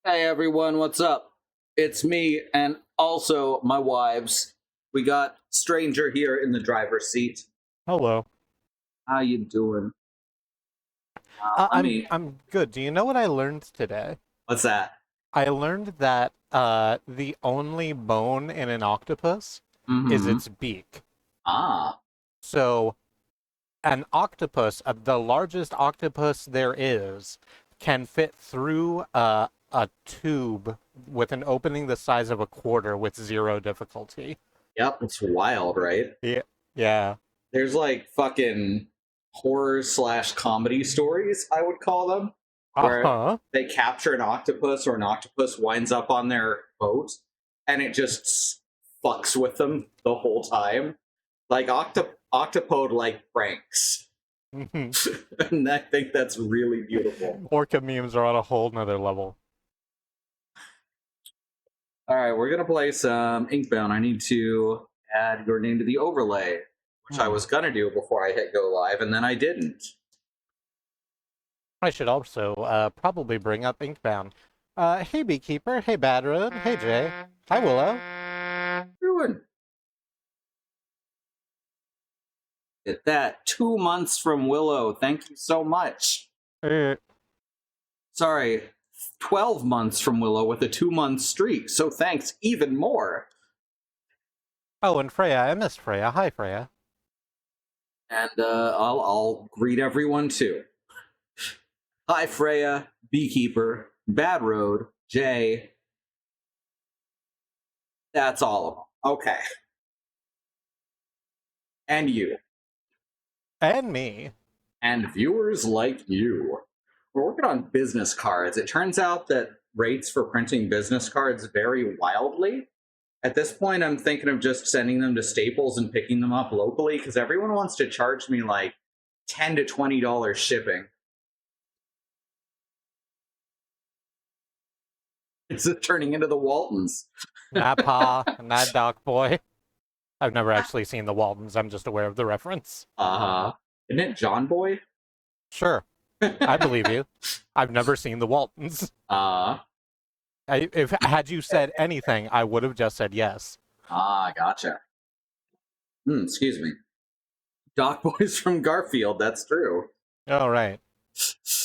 Hey everyone, what's up? It's me and also my wives. We got stranger here in the driver's seat. Hello. How you doing? Uh, Let I'm me. I'm good. Do you know what I learned today? What's that? I learned that the only bone in an octopus is Mm-hmm. its beak. Ah. So an octopus, the largest octopus there is, can fit through a tube with an opening the size of a quarter with zero difficulty. Yep. It's wild, right? Yeah. Yeah. There's like fucking horror slash comedy stories, I would call them, where Uh-huh. they capture an octopus or an octopus winds up on their boat and it just fucks with them the whole time. Like octopode like pranks. And I think that's really beautiful. Orca memes are on a whole nother level. All right, we're gonna play some Inkbound. I need to add your name to the overlay, which I Hmm. was gonna do before I hit go live, and then I didn't. I should also probably bring up Inkbound. Hey Beekeeper, hey Bad Road, hey Jay, hi Willow. Doing it. That 2 months from Willow. Thank you so much. Uh, Sorry, 12 months from Willow with a 2 month streak. So thanks even more. oh, and Freya, I missed Freya. Hi Freya. And I'll greet everyone too. Hi, Freya, Beekeeper, Bad Road, Jay. That's all of them. Okay. And you. And me. And viewers like you. We're working on business cards. It turns out that rates for printing business cards vary wildly. At this point, I'm thinking of just sending them to Staples and picking them up locally because everyone wants to charge me like $10 to $20 shipping. It's turning into the Waltons. Nah pa, nah doc boy. I've never actually seen the Waltons, I'm just aware of the reference. Uh-huh. Isn't it John Boy? Sure, I believe you. I've never seen the Waltons. uh If had you said anything, I would have just said yes. Gotcha. Excuse me. Doc Boy's from Garfield, that's true. Oh right.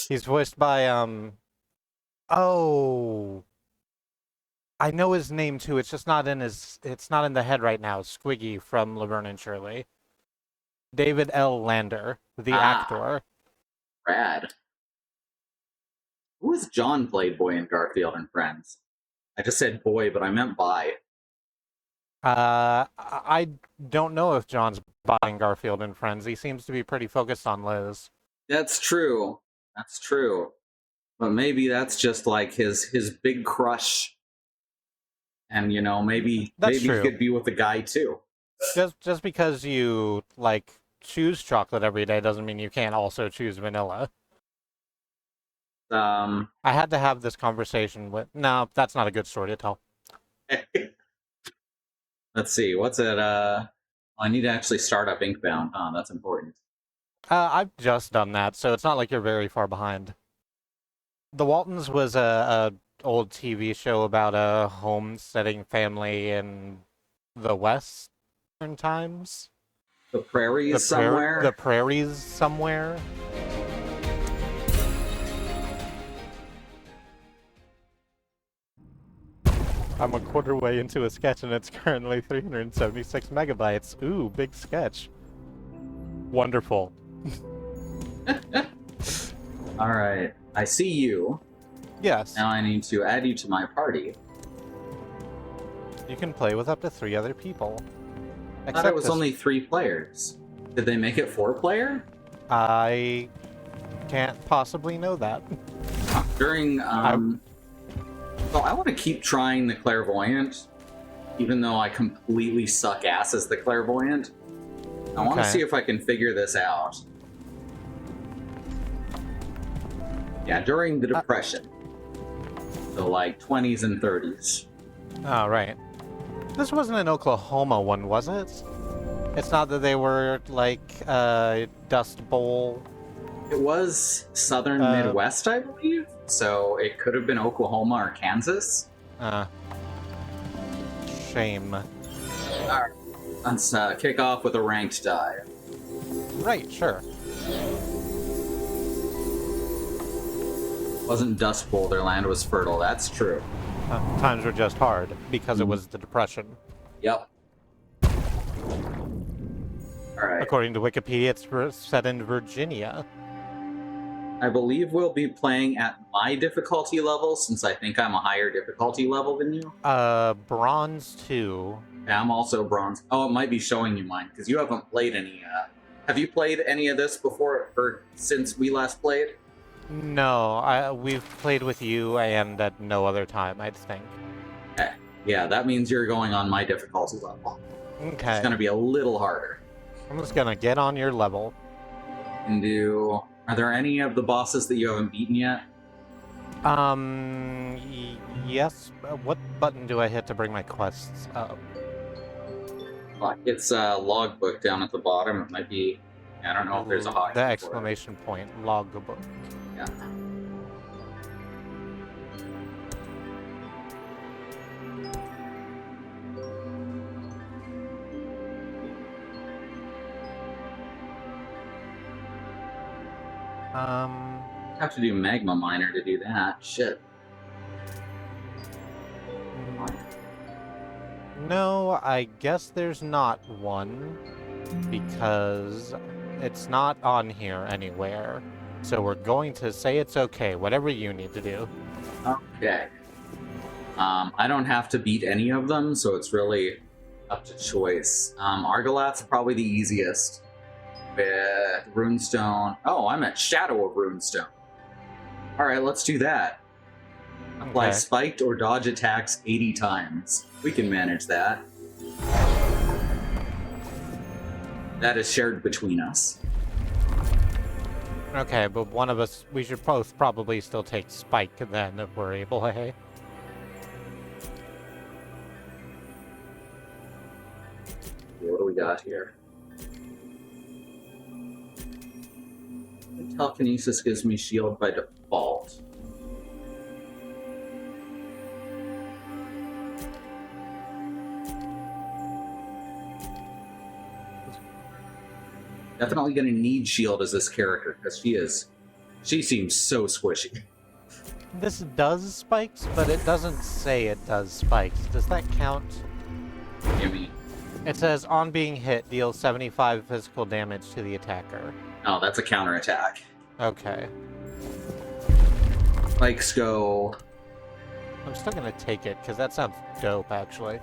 He's voiced by oh, I know his name too. It's just not in his. It's not in the head right now. Squiggy from Laverne and Shirley. David L. Lander, the Ah, actor. rad. Who was John played boy in Garfield and Friends? I just said boy, but I meant by. I don't know if John's buying Garfield and Friends. He seems to be pretty focused on Liz. That's true. That's true. But maybe that's just like his big crush. And you know, That's maybe he true. could be with a guy too. Just because you like choose chocolate every day doesn't mean you can't also choose vanilla. Um I had to have this conversation with. No, that's not a good story to tell. let's see, what's it I need to actually start up Inkbound. That's important. I've just done that, so it's not like you're very far behind. The Waltons was a old TV show about a homesteading family in the Western times. The prairies somewhere. The prairies somewhere. I'm a quarter way into a sketch and it's currently 376 megabytes. Ooh, big sketch. Wonderful. All right. I see you. Yes. Now I need to add you to my party. You can play with up to 3 other people. I thought it was only 3 players. Did they make it 4-player? I can't possibly know that. During well, I want to keep trying the clairvoyant, even though I completely suck ass as the clairvoyant. I want to see if I can figure this out. Yeah, during the Depression. So like 20s and 30s. Oh, right. This wasn't an Oklahoma one, was it? It's not that they were like Dust Bowl. It was Southern Midwest, I believe. so it could have been Oklahoma or Kansas. Shame. Alright, let's kick off with a ranked dive. Right, sure. Wasn't Dust Bowl, their land was fertile, that's true. Times were just hard because it was the Depression. Yep. Alright. According to Wikipedia, it's set in Virginia. I believe we'll be playing at my difficulty level, since I think I'm a higher difficulty level than you. Bronze 2. Yeah, I'm also bronze. Oh, it might be showing you mine, because you haven't played any, Have you played any of this before, or since we last played? No, we've played with you and at no other time, I think. Okay. Yeah, that means you're going on my difficulty level. Okay. It's going to be a little harder. I'm just gonna get on your level. And do... Are there any of the bosses that you haven't beaten yet? Yes. What button do I hit to bring my quests up? Fuck, it's a logbook down at the bottom. It might be... I don't know if there's a hot. The exclamation point, logbook. Yeah. Have to do Magma Miner to do that. Shit. No, I guess there's not one, because it's not on here anywhere. So we're going to say it's okay, whatever you need to do. Okay. I don't have to beat any of them, so it's really up to choice. Argolat's probably the easiest. With Runestone. Oh, I'm at Shadow of Runestone. Alright, let's do that. Apply Okay. spiked or dodge attacks 80 times. We can manage that. That is shared between us. Okay, but one of us, we should both probably still take Spike then, if we're able, hey? What do we got here? Telekinesis gives me shield by default. Definitely gonna need shield as this character, because she seems so squishy. This does spikes, but it doesn't say it does spikes. Does that count? Give me. It says, on being hit, deal 75 physical damage to the attacker. Oh, that's a counterattack. Okay. Spikes go. I'm still gonna take it, because that sounds dope, actually.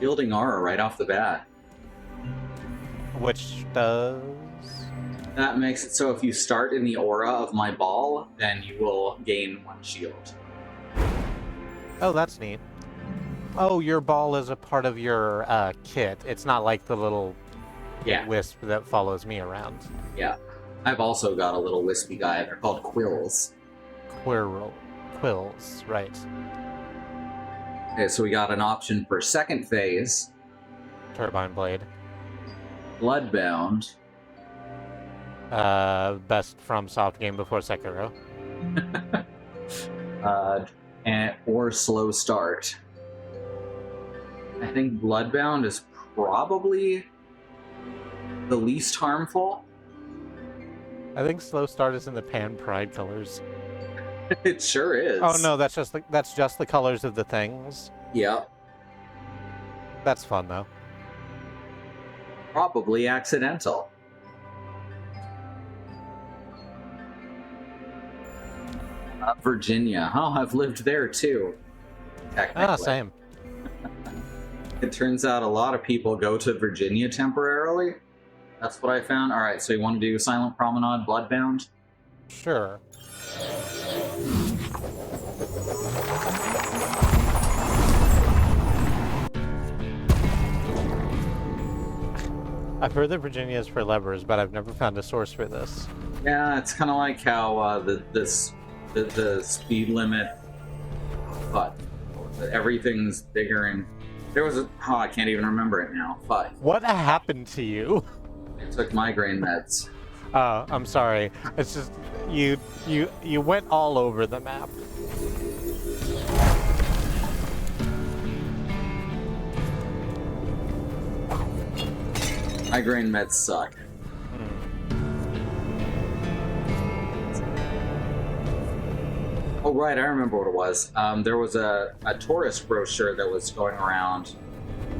Building aura right off the bat. Which does... That makes it so if you start in the aura of my ball, then you will gain 1 shield. Oh, that's neat. Oh, your ball is a part of your kit. It's not like the little Yeah, wisp that follows me around. yeah. I've also got a little wispy guy. They're called quills. Quills, right. Okay, so we got an option for second phase, Turbine Blade. Bloodbound, Best from soft game before Sekiro. or Slow Start. I think Bloodbound is probably the least harmful. I think Slow Start is in the Pan Pride colors. It sure is. Oh no, that's just the colors of the things. Yeah, That's fun though. probably accidental. Virginia. Oh, I've lived there too. Technically. Ah, same. It turns out a lot of people go to Virginia temporarily. That's what I found. All right, so you want to do Silent Promenade, Bloodbound? Sure. I've heard that Virginia is for levers, but I've never found a source for this. Yeah, it's kind of like how the speed limit, but everything's bigger and there was I can't even remember it now. Fuck. What happened to you? I took migraine meds. Oh, I'm sorry. It's just you went all over the map. Migraine meds suck. Oh, right, I remember what it was. There was a tourist brochure that was going around.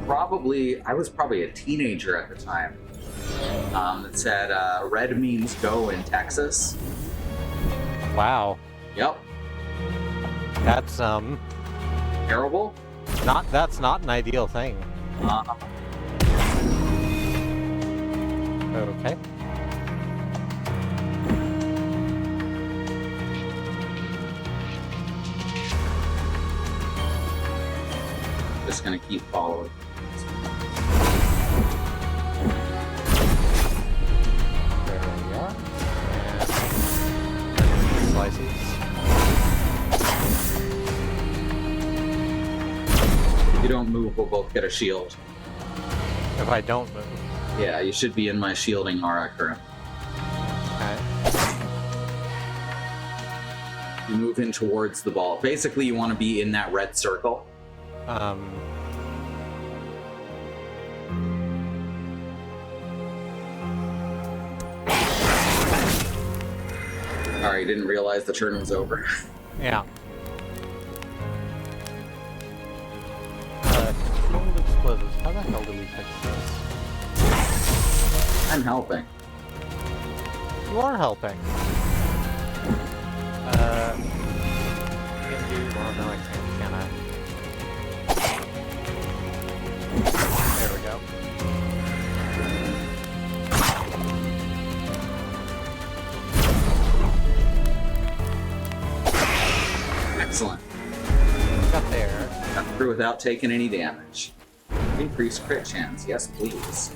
I was probably a teenager at the time. That said, red means go in Texas. Wow. Yep. That's Terrible? that's not an ideal thing. Okay. Just gonna keep following. There we are. And slices. If you don't move, we'll both get a shield. If I don't move. Yeah, you should be in my shielding aura currently. Okay. You move in towards the ball. Basically, you want to be in that red circle. Sorry, didn't realize the turn was over. Yeah. Controlled explosives. How the hell do we fix this? I'm helping. You are helping. Can do... Well, no, I can't, can I? There we go. Excellent. Got there. Got through without taking any damage. Increased crit chance. Yes, please.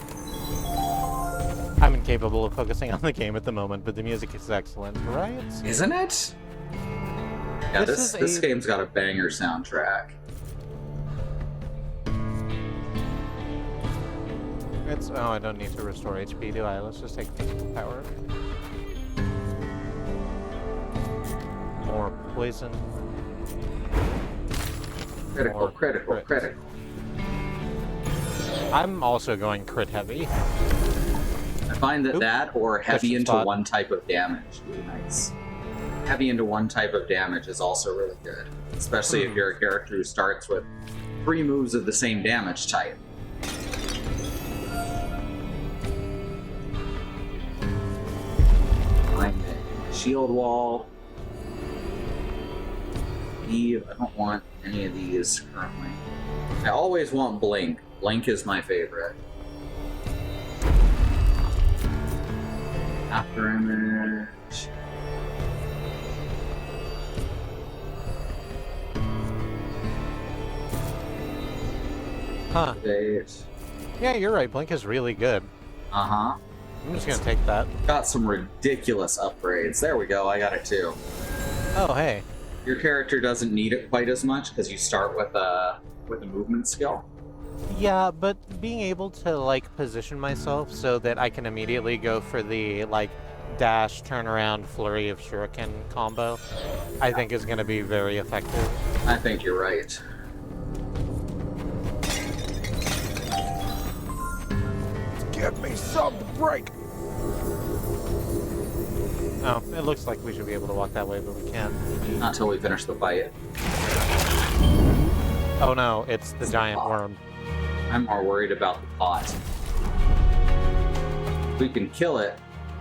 I'm incapable of focusing on the game at the moment, but the music is excellent, right? Isn't it? Yeah, this game's got a banger soundtrack. It's... Oh, I don't need to restore HP, do I? Let's just take physical power. More poison. Critical, More critical, crit. critical. I'm also going crit heavy. I find that Oop. that or heavy Question into spot. one type of damage would be nice. Heavy into one type of damage is also really good. Especially if you're a character who starts with 3 moves of the same damage type. Find a shield wall. Eve, I don't want any of these currently. I always want Blink. Blink is my favorite. After image. Huh. Date. Yeah, you're right. Blink is really good. Uh-huh. I'm just gonna take that. Got some ridiculous upgrades. There we go, I got it too. Oh, hey. Your character doesn't need it quite as much because you start with a movement skill. Yeah, but being able to, like, position myself so that I can immediately go for the, like, dash, turnaround, flurry of shuriken combo, I think is gonna be very effective. I think you're right. Give me some break! Oh, it looks like we should be able to walk that way, but we can't. Not until we finish the fight. Oh no, it's the giant pot. worm. I'm more worried about the pot. If we can kill it,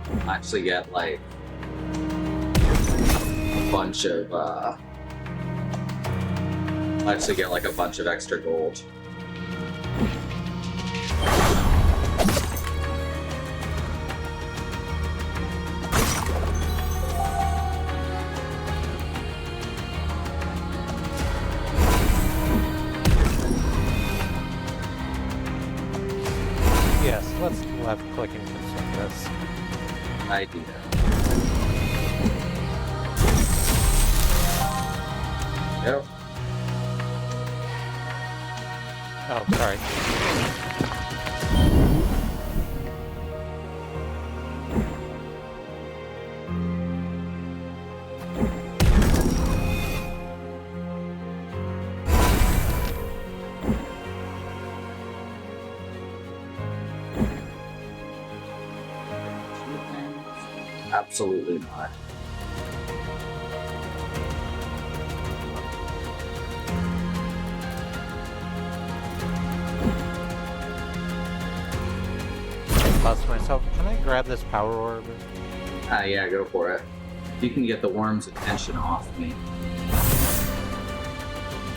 we'll actually get like a bunch of extra gold. Yes, let's left click and consume this. Idea. Yep. Oh, sorry. Absolutely not. I bust myself. Can I grab this power orb? Yeah, go for it. You can get the worm's attention off me.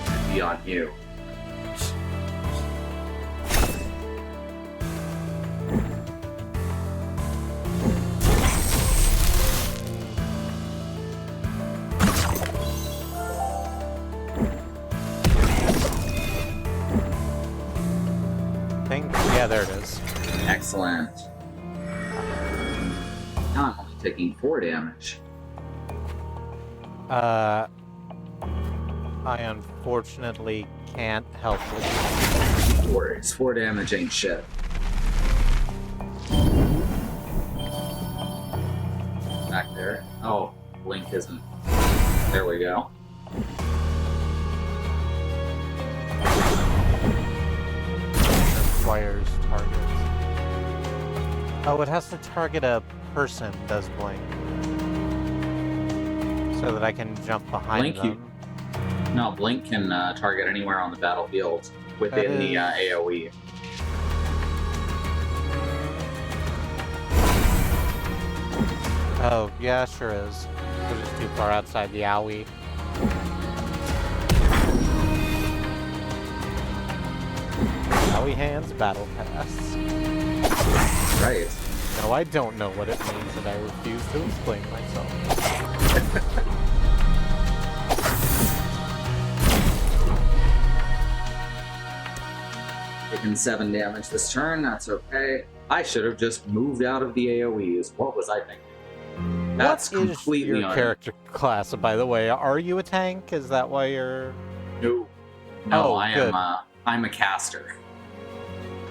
It'd be on you. Yeah, there it is. Excellent. Now I'm only taking 4 damage. I unfortunately can't help with No worries. 4 damage ain't shit. Back there. Oh, Blink isn't. There we go. requires targets. Oh, it has to target a person, does Blink. So that I can jump behind Blink, them. No, Blink can target anywhere on the battlefield within the AoE. Oh, yeah, sure is. We're just too far outside the AoE. AoE hands, battle pass. Right. No, I don't know what it means, and I refuse to explain myself. Taking 7 damage this turn, that's okay. I should have just moved out of the AoEs. What was I thinking? That's what completely is your character class, by the way? Are you a tank? Is that why you're... No. No, Oh, I good. am I'm a caster.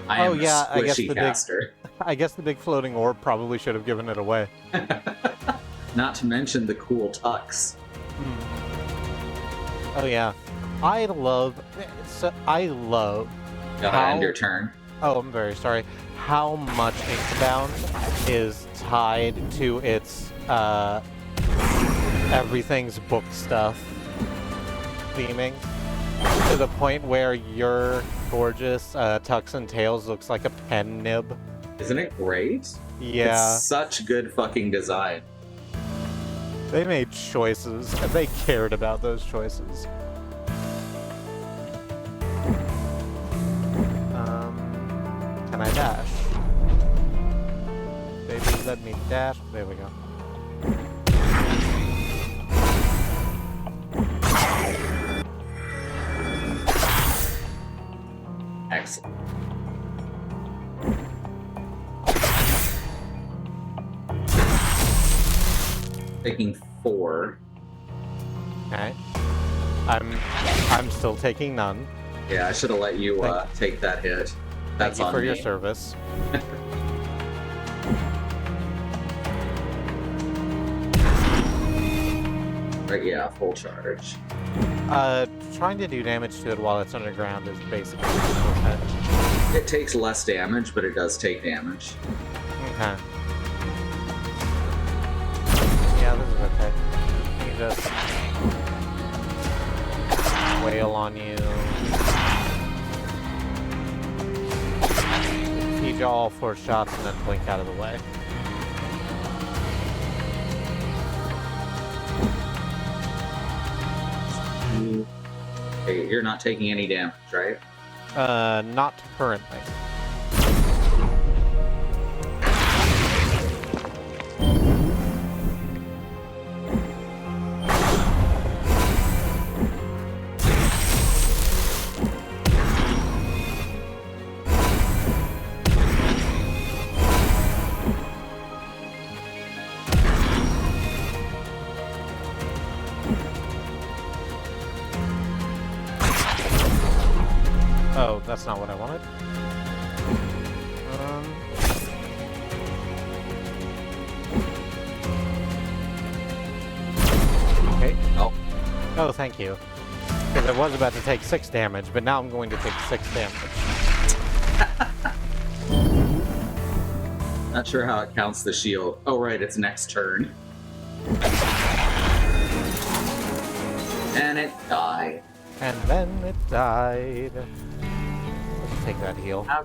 I am a squishy caster. I guess the big floating orb probably should have given it away. Not to mention the cool tux. Oh yeah. I love... Gotta end your turn. Oh, I'm very sorry. How much Inkbound is tied to its everything's book stuff theming, to the point where your gorgeous Tux and Tails looks like a pen nib. Isn't it great? Yeah. It's such good fucking design. They made choices, and they cared about those choices. Can I dash? Baby, let me dash. There we go. Excellent. Taking 4. Okay. I'm still taking none. Yeah, I should have let you take that hit. That's Thank you for on your me. service. Right, yeah, full charge. Trying to do damage to it while it's underground is basically okay. It takes less damage, but it does take damage. Okay. Yeah, this is okay. You can just wail on you. Feed you all 4 shots and then blink out of the way. Okay, you're not taking any damage, right? Not currently. Oh, that's not what I wanted. Okay. Oh. Oh, thank you. Because I was about to take 6 damage, but now I'm going to take 6 damage. Not sure how it counts the shield. Oh, right, it's next turn. And it died. And then it died. Let's take that heal. I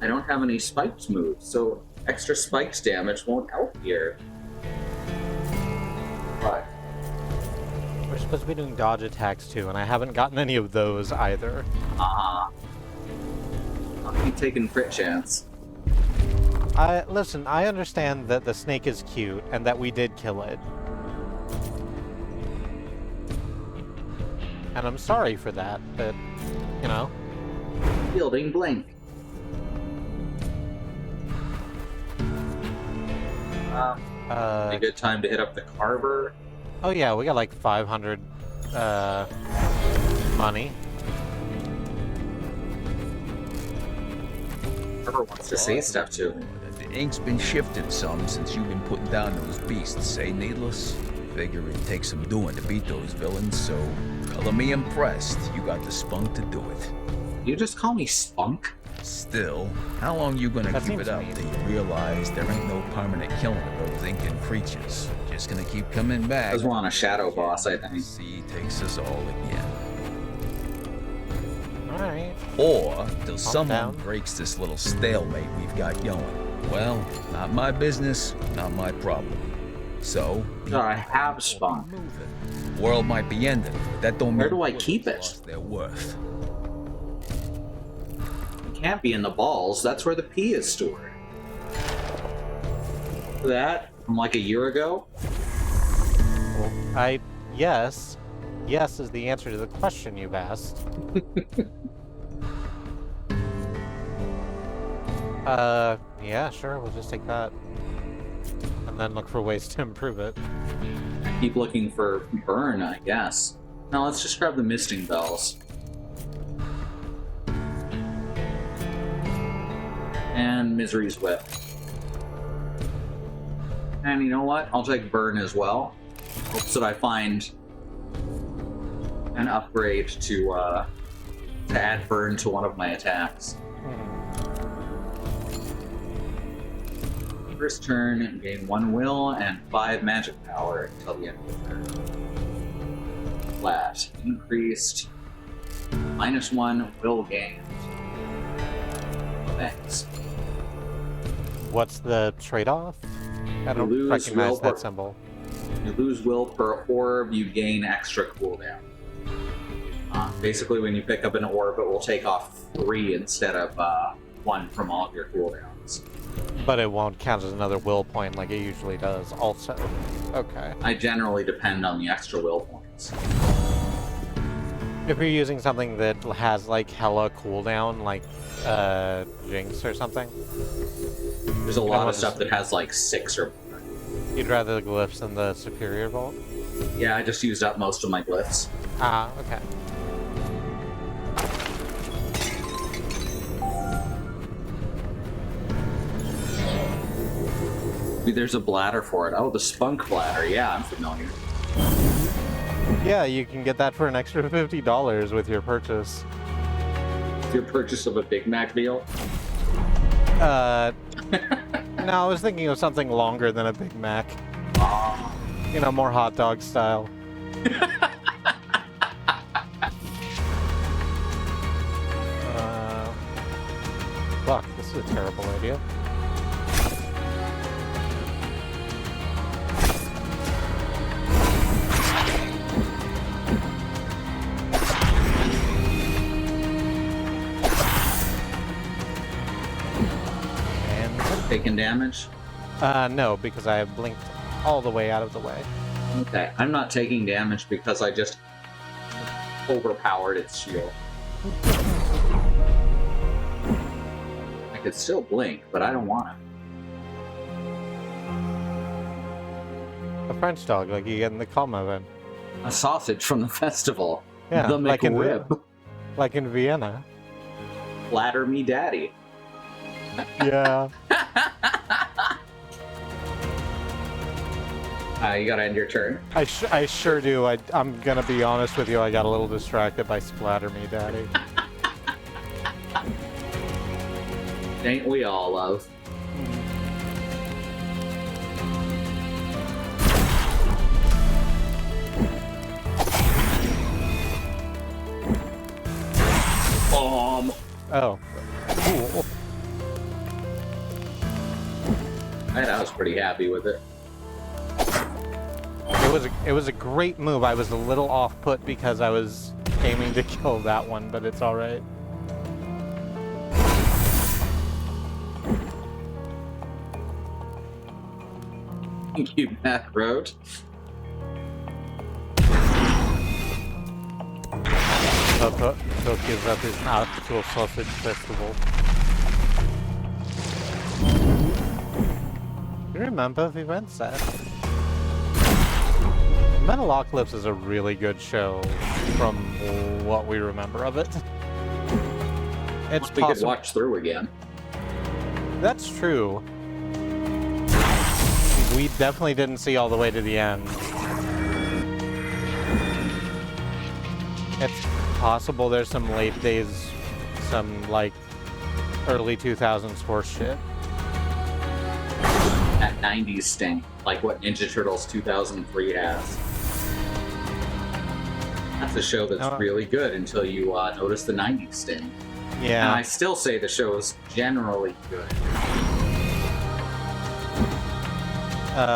don't have any spiked moves, so extra spikes damage won't help here. But We're supposed to be doing dodge attacks too, and I haven't gotten any of those either. I'll keep taking crit chance. Listen, I understand that the snake is cute, and that we did kill it. And I'm sorry for that, but, you know. Fielding blink. A good time to hit up the carver. Oh yeah, we got like 500, money. Carver wants to say stuff too. The ink's been shifting some since you've been putting down those beasts, say needless? Figure it takes some doing to beat those villains, so color me impressed. You got the spunk to do it. You just call me Spunk? Still, how long you gonna That keep seems it up mean. till you realize there ain't no permanent killing of those inking creatures? Just gonna keep coming back. Because we're on a shadow boss, I think. Sea takes us all again. Alright. Or till someone down. breaks this little stalemate we've got going. Well, not my business, not my problem. So, I have Spunk. moving. World might be ending, but that don't mean Where do I the keep world's it? lost their worth. It can't be in the balls. That's where the pee is stored. That from like a year ago? Well, yes. Yes is the answer to the question you've asked. Yeah, sure, we'll just take that. And then look for ways to improve it. Keep looking for burn, I guess. Now let's just grab the misting bells. And Misery's Whip. And you know what? I'll take burn as well. Hopes that I find an upgrade to add burn to one of my attacks. First turn, gain 1 will and 5 magic power until the end of the turn. Flat. Increased. -1 will gained. Thanks. What's the trade-off? I don't lose recognize will that per- symbol. You lose will per orb, you gain extra cooldown. Basically, when you pick up an orb, it will take off 3 instead of 1 from all of your cooldowns. But it won't count as another will point like it usually does, also. Okay. I generally depend on the extra will points. If you're using something that has, like, hella cooldown, like, Jinx or something, There's a lot of stuff that has like 6 or more. you'd rather the glyphs than the superior vault? Yeah, I just used up most of my glyphs. Ah, okay. Maybe there's a bladder for it. Oh, the spunk bladder. Yeah, I'm familiar. Yeah, you can get that for an extra $50 with your purchase. Your purchase of a Big Mac meal. No, I was thinking of something longer than a Big Mac. You know, more hot dog style. Fuck, this is a terrible idea. And Taking damage. no, because I have blinked all the way out of the way. Okay, I'm not taking damage because I just overpowered its shield. I could still blink, but I don't want to. A French dog, like you get in the coma event. A sausage from the festival. Yeah, the like in McRib. Like in Vienna. Flatter me daddy. Yeah. You gotta end your turn. I sure do. I'm gonna be honest with you, I got a little distracted by Splatter Me Daddy. Ain't we all, love? Oh. Cool. I was pretty happy with it. It was a great move. I was a little off-put because I was aiming to kill that one, but it's alright. Thank you, Matt Road. Tokyo's up is an actual sausage festival. Do you remember we went there? Metalocalypse is a really good show from what we remember of it. It's We could watch through again. That's true. We definitely didn't see all the way to the end. It's possible there's some late days, some like early 2000s horse shit. That 90s sting, like what Ninja Turtles 2003 has. That's a show that's really good until you notice the 90s sting. Yeah. And I still say the show is generally good.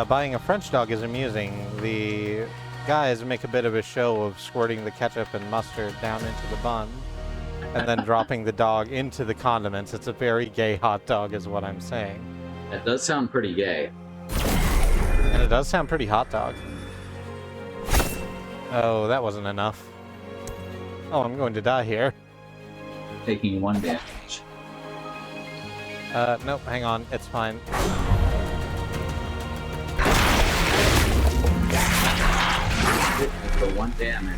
Buying a French dog is amusing. The guys make a bit of a show of squirting the ketchup and mustard down into the bun and then dropping the dog into the condiments. It's a very gay hot dog is what I'm saying. That does sound pretty gay. And it does sound pretty hot dog. Oh, that wasn't enough. Oh, I'm going to die here. Taking 1 damage. Nope, hang on. It's fine. For 1 damage.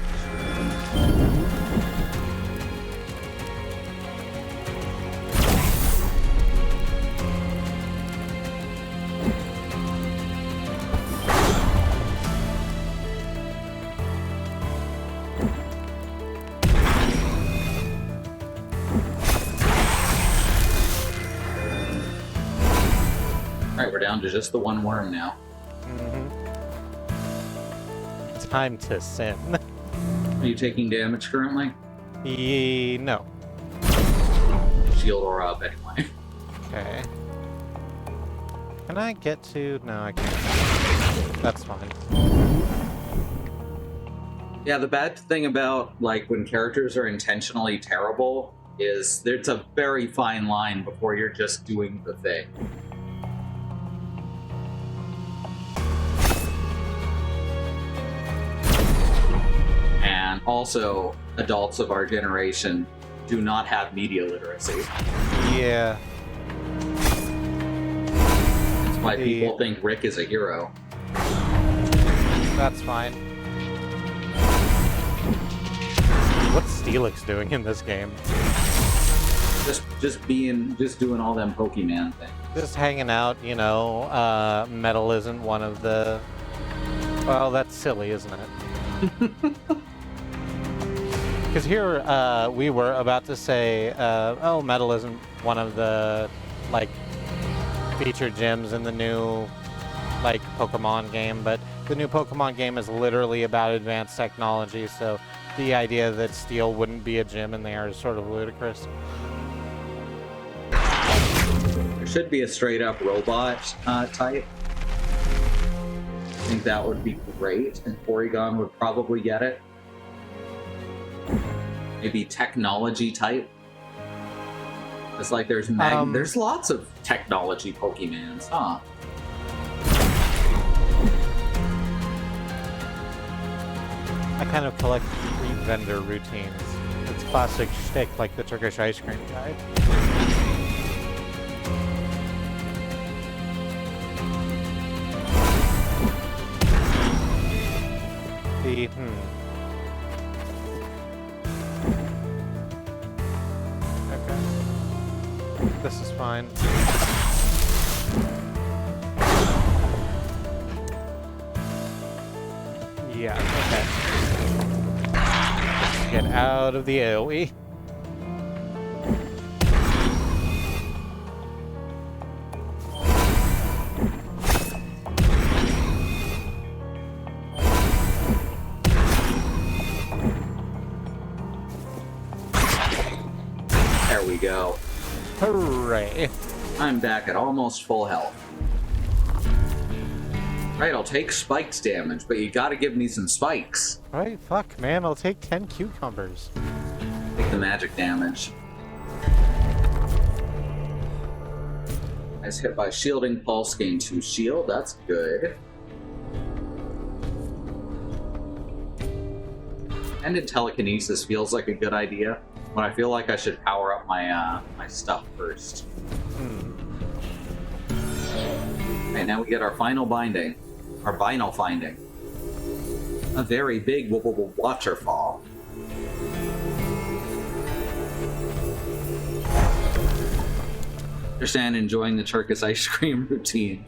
Alright, we're down to just the 1 worm now. Time to sin. Are you taking damage currently? No. Shield or up anyway. Okay. Can I get to... No, I can't. That's fine. Yeah, the bad thing about, like, when characters are intentionally terrible is there's a very fine line before you're just doing the thing. And also, adults of our generation do not have media literacy. Yeah. That's why people think Rick is a hero. That's fine. What's Steelix doing in this game? Just doing all them Pokemon things. Just hanging out, you know. Metal isn't one of the... Well, that's silly, isn't it? Because here, we were about to say, oh, metal isn't one of the, like, featured gyms in the new, like, Pokemon game, but the new Pokemon game is literally about advanced technology, so the idea that steel wouldn't be a gym in there is sort of ludicrous. There should be a straight-up robot type. I think that would be great, and Porygon would probably get it. Maybe technology type. It's like there's lots of technology Pokemons, huh? I kind of collect street vendor routines. It's classic shtick, like the Turkish ice cream guy. Okay. This is fine. Yeah, okay. Get out of the AoE. There we we go. Hooray! I'm back at almost full health. Right, I'll take spikes damage, but you gotta give me some spikes. Right, fuck, man, I'll take 10 cucumbers. Take the magic damage. Nice hit by shielding pulse, gain 2 shield, that's good. Ended telekinesis feels like a good idea, but I feel like I should power up my my stuff first. Okay, now we get our final binding. Our vinyl finding. A very big waterfall. Understand enjoying the Turkish ice cream routine,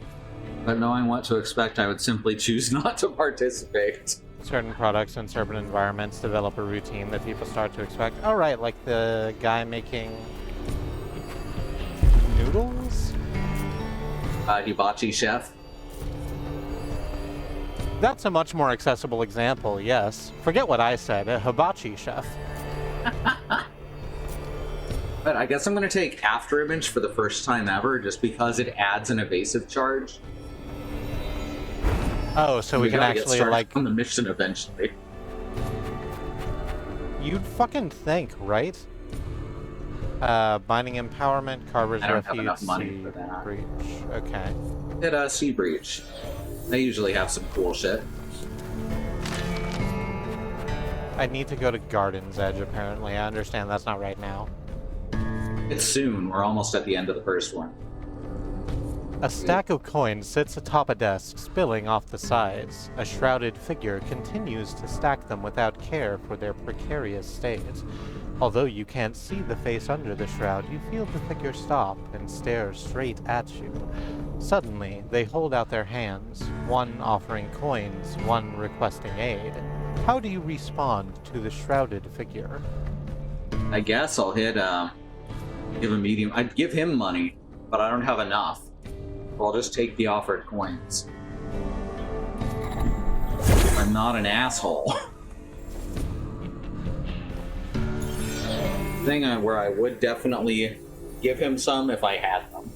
but knowing what to expect, I would simply choose not to participate. Certain products in certain environments develop a routine that people start to expect. Oh, right, like the guy making noodles? Hibachi chef. That's a much more accessible example, yes. Forget what I said, a hibachi chef. But I guess I'm going to take After Image for the first time ever, just because it adds an evasive charge. Oh, so we can gotta get actually, started like... on the mission eventually. You'd fucking think, right? Binding Empowerment, Carver's I don't Refuge, have enough money Sea for that. Breach. Okay. Hit Sea Breach. They usually have some cool shit. I need to go to Garden's Edge, apparently. I understand that's not right now. It's soon. We're almost at the end of the first one. A stack of coins sits atop a desk, spilling off the sides. A shrouded figure continues to stack them without care for their precarious state. Although you can't see the face under the shroud, you feel the figure stop and stare straight at you. Suddenly, they hold out their hands, one offering coins, one requesting aid. How do you respond to the shrouded figure? I guess I'll hit, give a medium. I'd give him money, but I don't have enough. I'll just take the offered coins. I'm not an asshole. Thing where I would definitely give him some if I had them.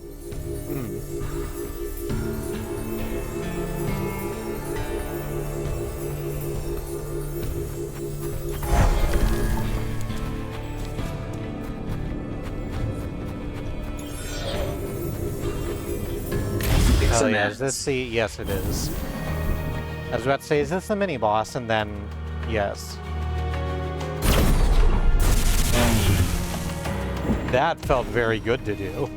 Oh yeah, is this the... Yes, it is. I was about to say, is this the mini-boss? And then, yes. That felt very good to do.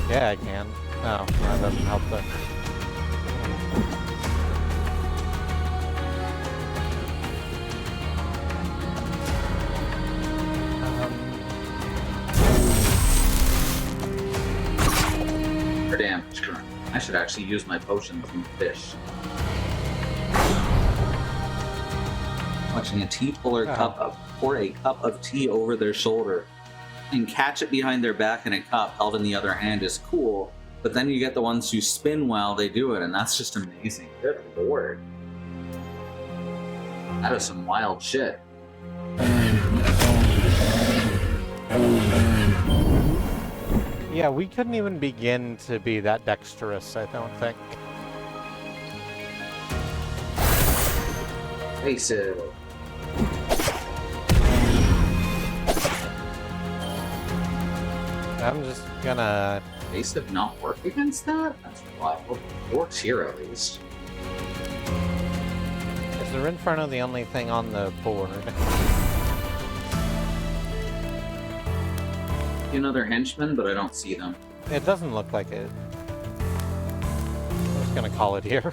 Yeah, I can. Oh, that doesn't help the... For damage current. I should actually use my potions from fish. Watching a tea puller pour a cup of tea over their shoulder and catch it behind their back in a cup held in the other hand is cool, but then you get the ones who spin while they do it, and that's just amazing. Good lord. That is some wild shit. Yeah, we couldn't even begin to be that dexterous, I don't think. Evasive. I'm just gonna... Evasive not work against that? That's wild. It works here at least. Is the Inferno the only thing on the board? Another henchman, but I don't see them. It doesn't look like it. I'm just gonna call it here.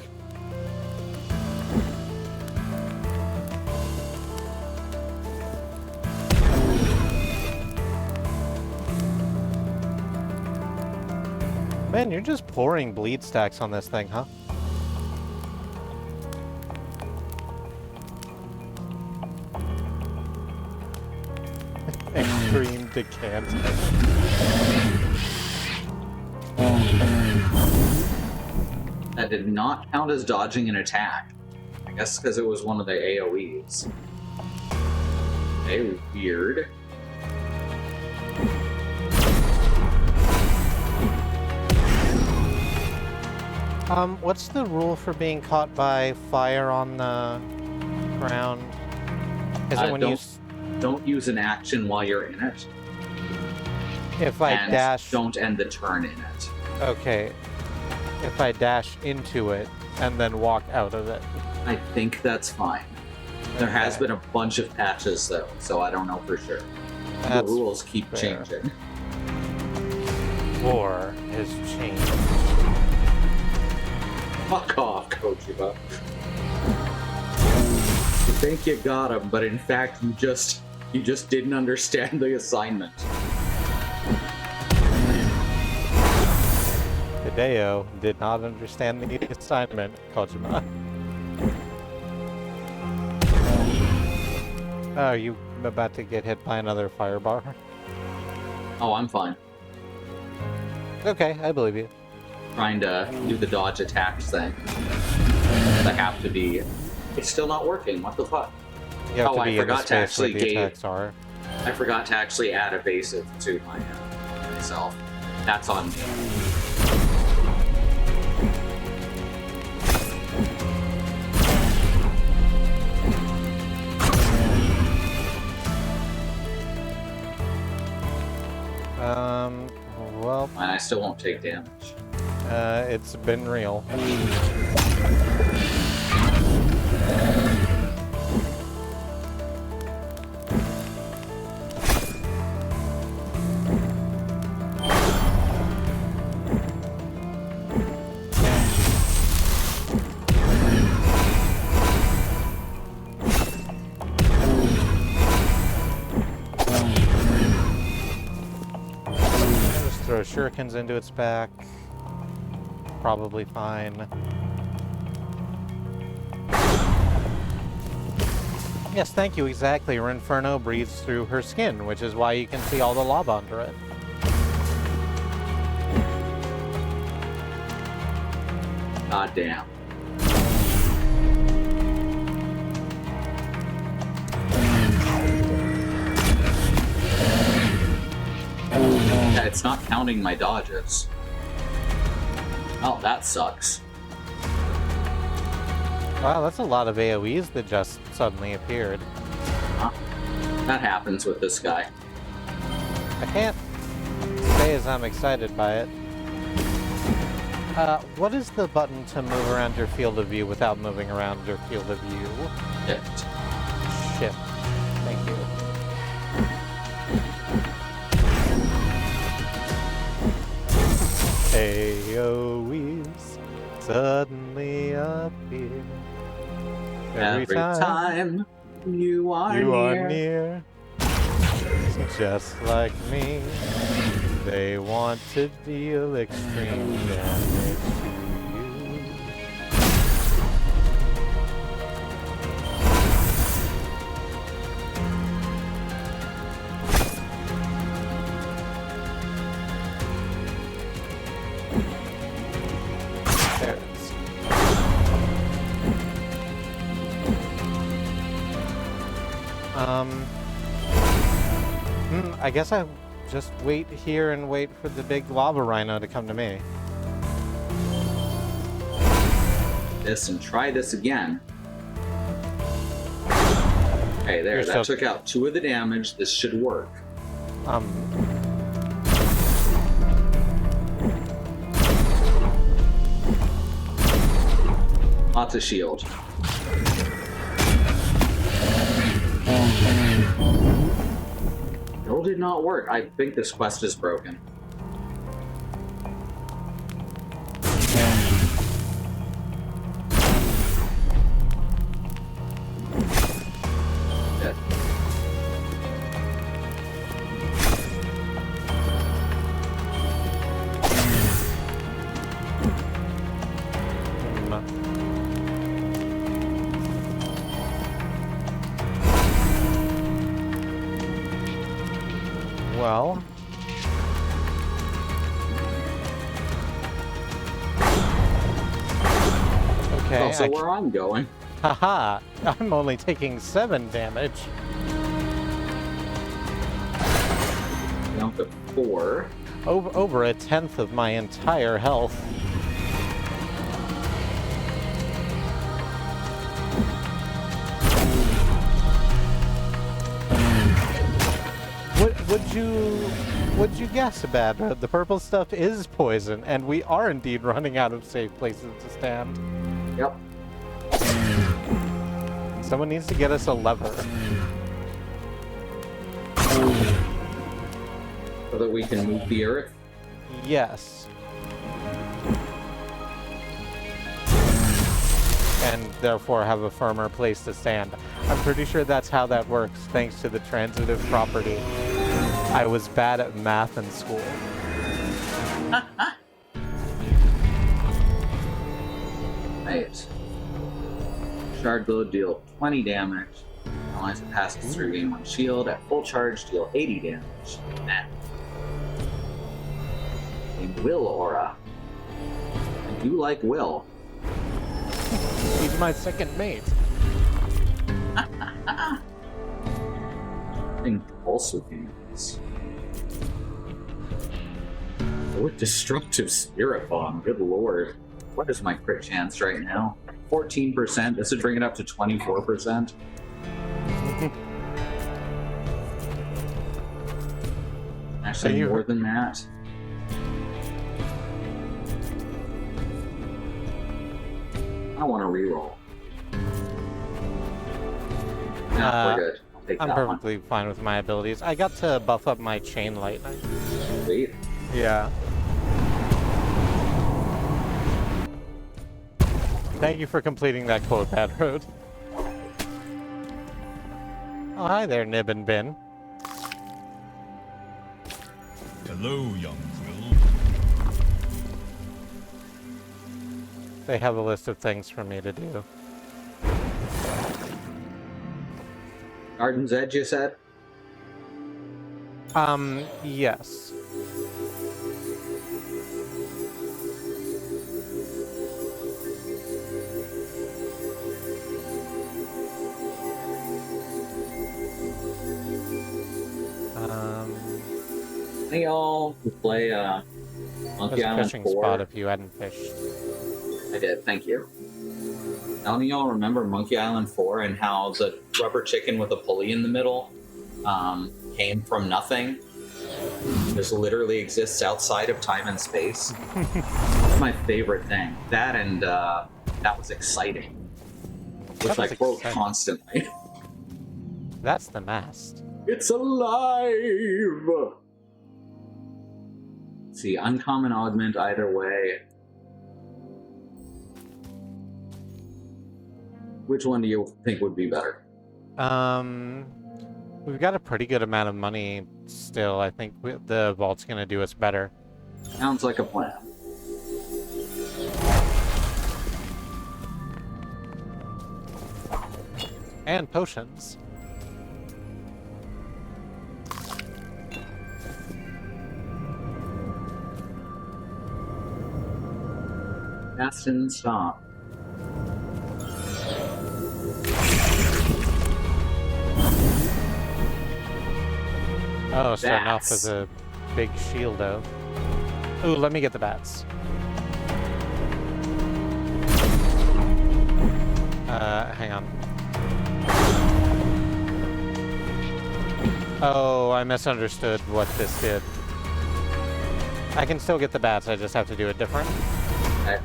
Man, you're just pouring bleed stacks on this thing, huh? Extreme decanting. That did not count as dodging an attack. I guess because it was one of the AoEs. Okay, weird. What's the rule for being caught by fire on the ground? Is it when you... Don't use an action while you're in it. If I And dash... don't end the turn in it. Okay. If I dash into it and then walk out of it. I think that's fine. There has Okay. been a bunch of patches though, so I don't know for sure. That's the rules keep fair. changing. War has changed. Fuck off, Kojima. You think you got him, but in fact you just didn't understand the assignment. Hideo did not understand the assignment, Kojima. Oh, are you about to get hit by another firebar? Oh, I'm fine. Okay, I believe you. Trying to do the dodge attacks thing. I have to be... It's still not working, what the fuck? You have Oh, to I be in the forgot to space actually where the gauge- attacks are. I forgot to actually add evasive to myself. That's on me. Well, And I still won't take damage. it's been real. Just throw shurikens into its back. Probably fine. Yes, thank you, exactly. Her Inferno breathes through her skin, which is why you can see all the lava under it. God damn. Yeah, it's not counting my dodges. Oh, that sucks. Wow, that's a lot of AoEs that just suddenly appeared. Huh? That happens with this guy. I can't say as I'm excited by it. What is the button to move around your field of view without moving around your field of view? Shift. Shift. Thank you. AoEs suddenly appear. Every time you are you near. are near. Just like me, they want to deal extreme damage to you. There it is. I guess I just wait here and wait for the big lava rhino to come to me. This and try this again. Okay, there. You're That so- took out 2 of the damage. This should work. Lots of shield. Still did not work. I think this quest is broken. Dead. Well, Okay. Also where I'm going. Haha, I'm only taking 7 damage. Down to 4. Over 1/10 of my entire health. Would you guess, Bad? The purple stuff is poison, and we are indeed running out of safe places to stand. Yep. Someone needs to get us a lever. So that we can move the earth. Yes. And therefore have a firmer place to stand. I'm pretty sure that's how that works, thanks to the transitive property. I was bad at math in school. Right. Shard blow, deal 20 damage. Allies it passes through, gain 1 shield. At full charge, deal 80 damage. Nah. A Will aura. I do like Will. He's my second mate. Impulsive games. What destructive spirit bomb? Good lord. What is my crit chance right now? 14%. This would bring it up to 24%. Actually, more than that. I want to reroll. We're good. I'll take I'm that perfectly fine with my abilities. I got to buff up my chain lightning. Sweet. Yeah. Thank you for completing that quote, Bad Road. Oh, hi there, Nib and Bin. Hello, young Will. They have a list of things for me to do. Garden's Edge, you said? Yes. Hey y'all who play There's Monkey a Island fishing 4. spot if you hadn't fished. I did, thank you. None of y'all remember Monkey Island 4 and how the rubber chicken with a pulley in the middle came from nothing? This literally exists outside of time and space. That's my favorite thing. That and that was exciting. Which I quote constantly. That's the mast. It's alive! Let's see, uncommon augment either way. Which one do you think would be better? We've got a pretty good amount of money still. I think the vault's gonna do us better. Sounds like a plan. And potions. Cast and stop. Oh, starting off Bats. with a big shield, though. Ooh, let me get the bats. Hang on. Oh, I misunderstood what this did. I can still get the bats, I just have to do it different. Okay.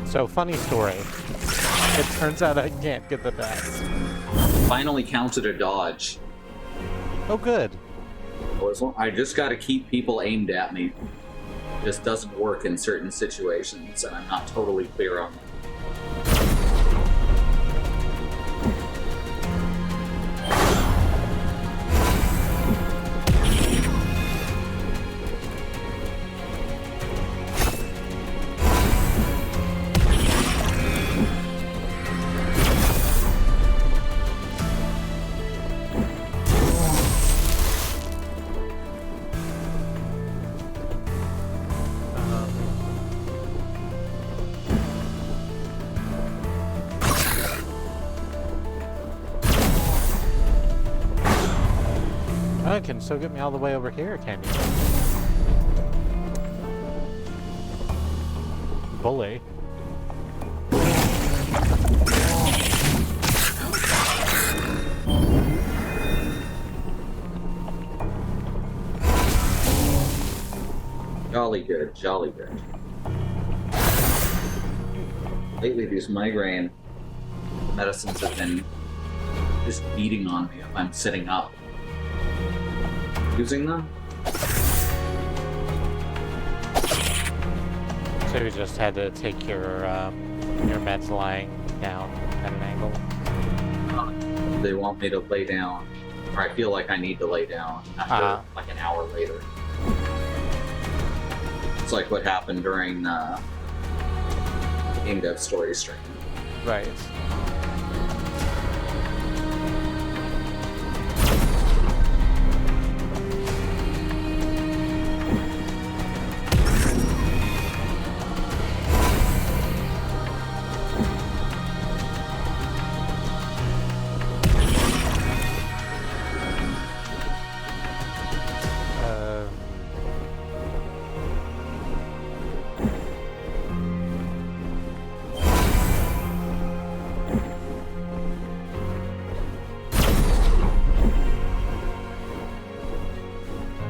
So, funny story. It turns out I can't get the bats. Finally counted a dodge. Oh, good. I just gotta keep people aimed at me. Just doesn't work in certain situations, and I'm not totally clear on them. You can still get me all the way over here, can you? Bully. Jolly good, jolly good. Lately, these migraine medicines have been just beating on me if I'm sitting up. Using them? So you just had to take your meds lying down at an angle. They want me to lay down, or I feel like I need to lay down after like an hour later. It's like what happened during Game Dev Story stream. Right.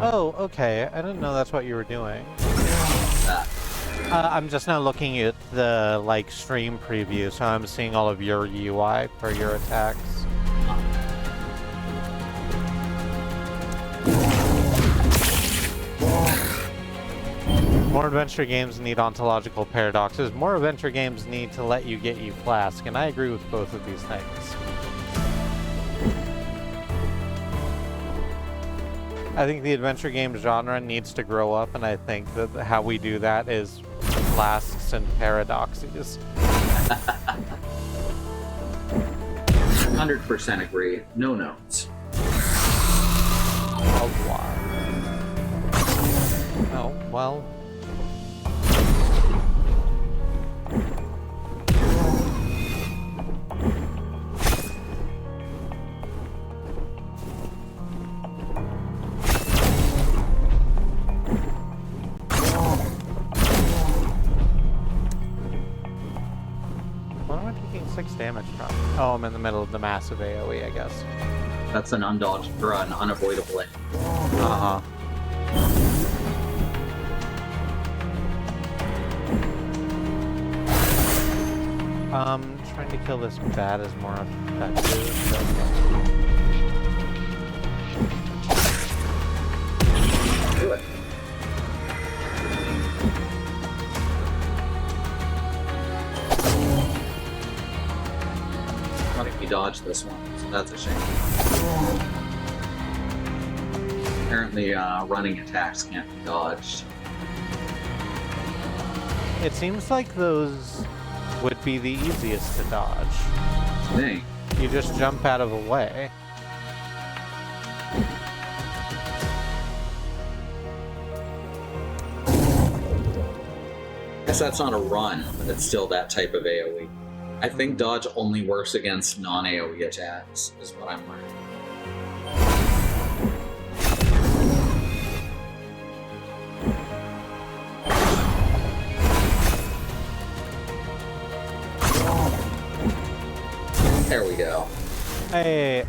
Oh, okay. I didn't know that's what you were doing. I'm just now looking at the, like, stream preview, so I'm seeing all of your UI for your attacks. More adventure games need ontological paradoxes. More adventure games need to let you get you Flask, and I agree with both of these things. I think the adventure game genre needs to grow up, and I think that how we do that is flasks and paradoxes. 100% agree. No notes. Oh, wow. Oh, well. What am I taking 6 damage from? Oh, I'm in the middle of the massive AoE, I guess. That's an undodged or an unavoidable hit. Uh-huh. Trying to kill this bat is more effective. Do it. What if you dodge this one? So that's a shame. Apparently, running attacks can't be dodged. It seems like those would be the easiest to dodge. Dang. You just jump out of the way. Guess that's not a run, but it's still that type of AoE. I think dodge only works against non-AoE attacks, is what I'm learning. There we go. Hey.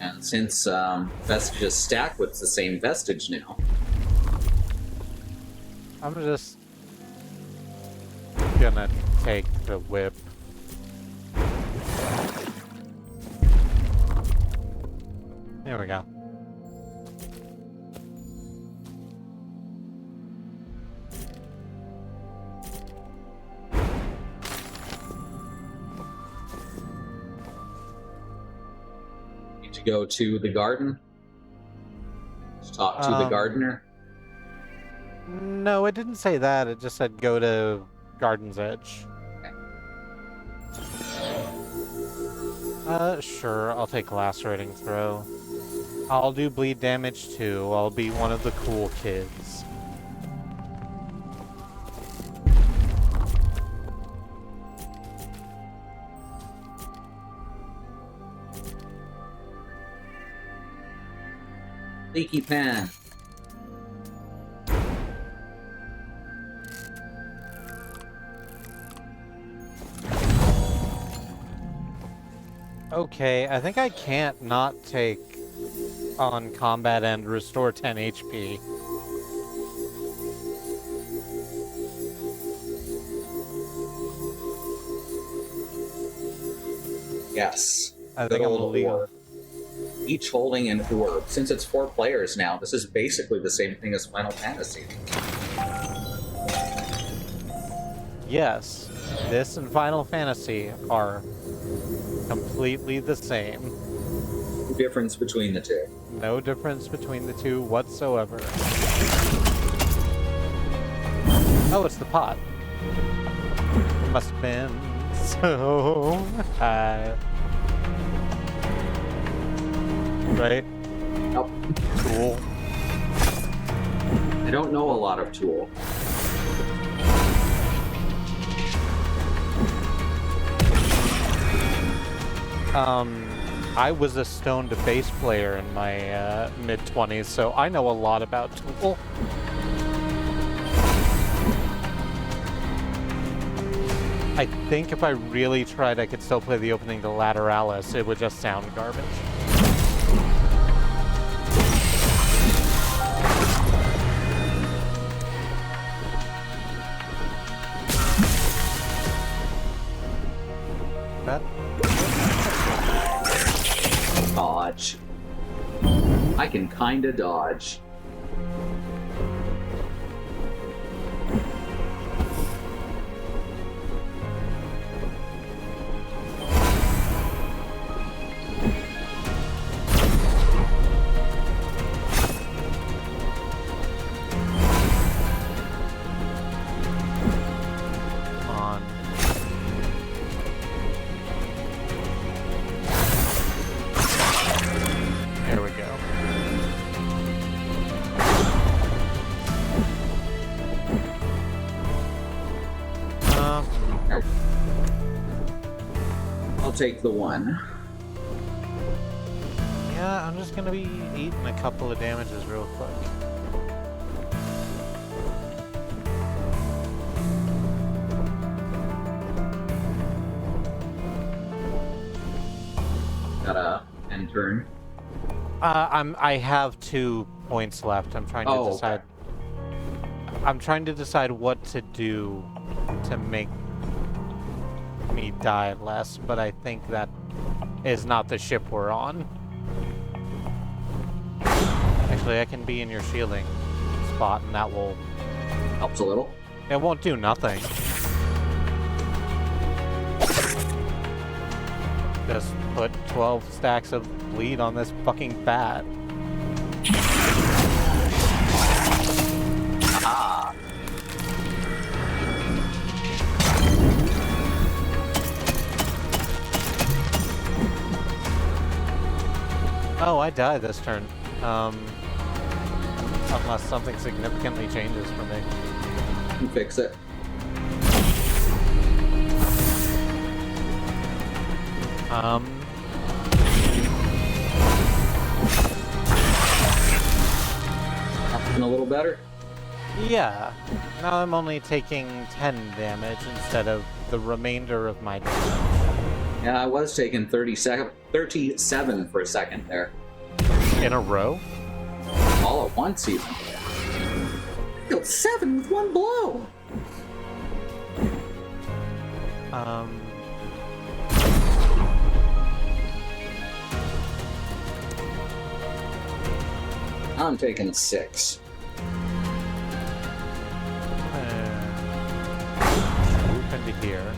And since vestiges stack with the same vestige now, I'm just gonna take the whip. There we go. need to go to the garden to talk to the gardener. No, it didn't say that. It just said go to Garden's Edge. Sure. I'll take Lacerating Throw. I'll do bleed damage too. I'll be one of the cool kids. Leaky pen. Okay, I think I can't not take on combat and restore 10 HP. Yes. I think I'm illegal. Each holding an orb. Since it's 4 players now, this is basically the same thing as Final Fantasy. Yes, this and Final Fantasy are completely the same. No difference between the two. No difference between the two whatsoever. Oh, it's the pot. It must have been so high. Right? Nope. Cool. I don't know a lot of Tool. I was a stoned bass player in my mid-20s, so I know a lot about Tool. I think if I really tried, I could still play the opening to Lateralis. It would just sound garbage. That? Dodge. I can kinda dodge. Take the 1. Yeah, I'm just gonna be eating a couple of damages real quick. Got a end turn. I have 2 points left. I'm trying to decide. Okay. I'm trying to decide what to do to make me die less, but I think that is not the ship we're on. Actually, I can be in your shielding spot, and that will... Helps a little. It won't do nothing. Just put 12 stacks of bleed on this fucking bat. Ah. Oh, I died this turn. Unless something significantly changes for me. You can fix it. Feeling a little better? Yeah. Now I'm only taking 10 damage instead of the remainder of my damage. Yeah, I was taking 37 for a second there. In a row? All at once, even. Killed 7 with 1 blow! I'm taking 6. Move into here.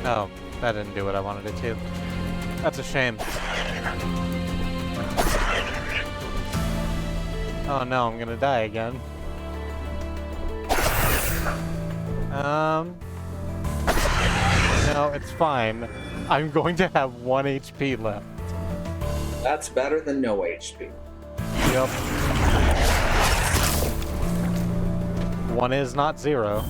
Oh, that didn't do what I wanted it to. That's a shame. Oh no, I'm gonna die again. No, it's fine. I'm going to have 1 HP left. That's better than no HP. Yep. 1 is not 0.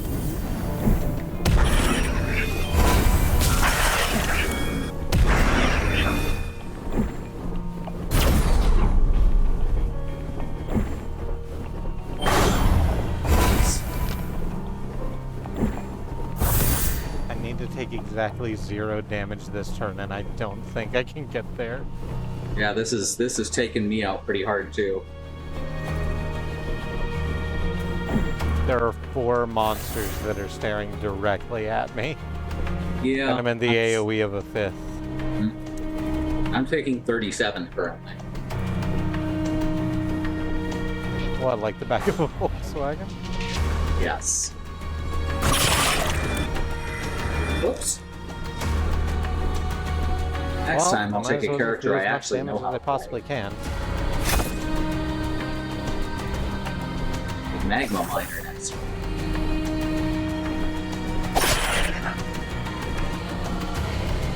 exactly 0 damage this turn, and I don't think I can get there. Yeah, this is taking me out pretty hard too. There are 4 monsters that are staring directly at me. Yeah. And I'm in the AoE of a 5th. I'm taking 37 currently. What, like the back of a Volkswagen? Yes. Whoops. Next time I'll take a character I actually know how as I to possibly can. play. Magma Miner next.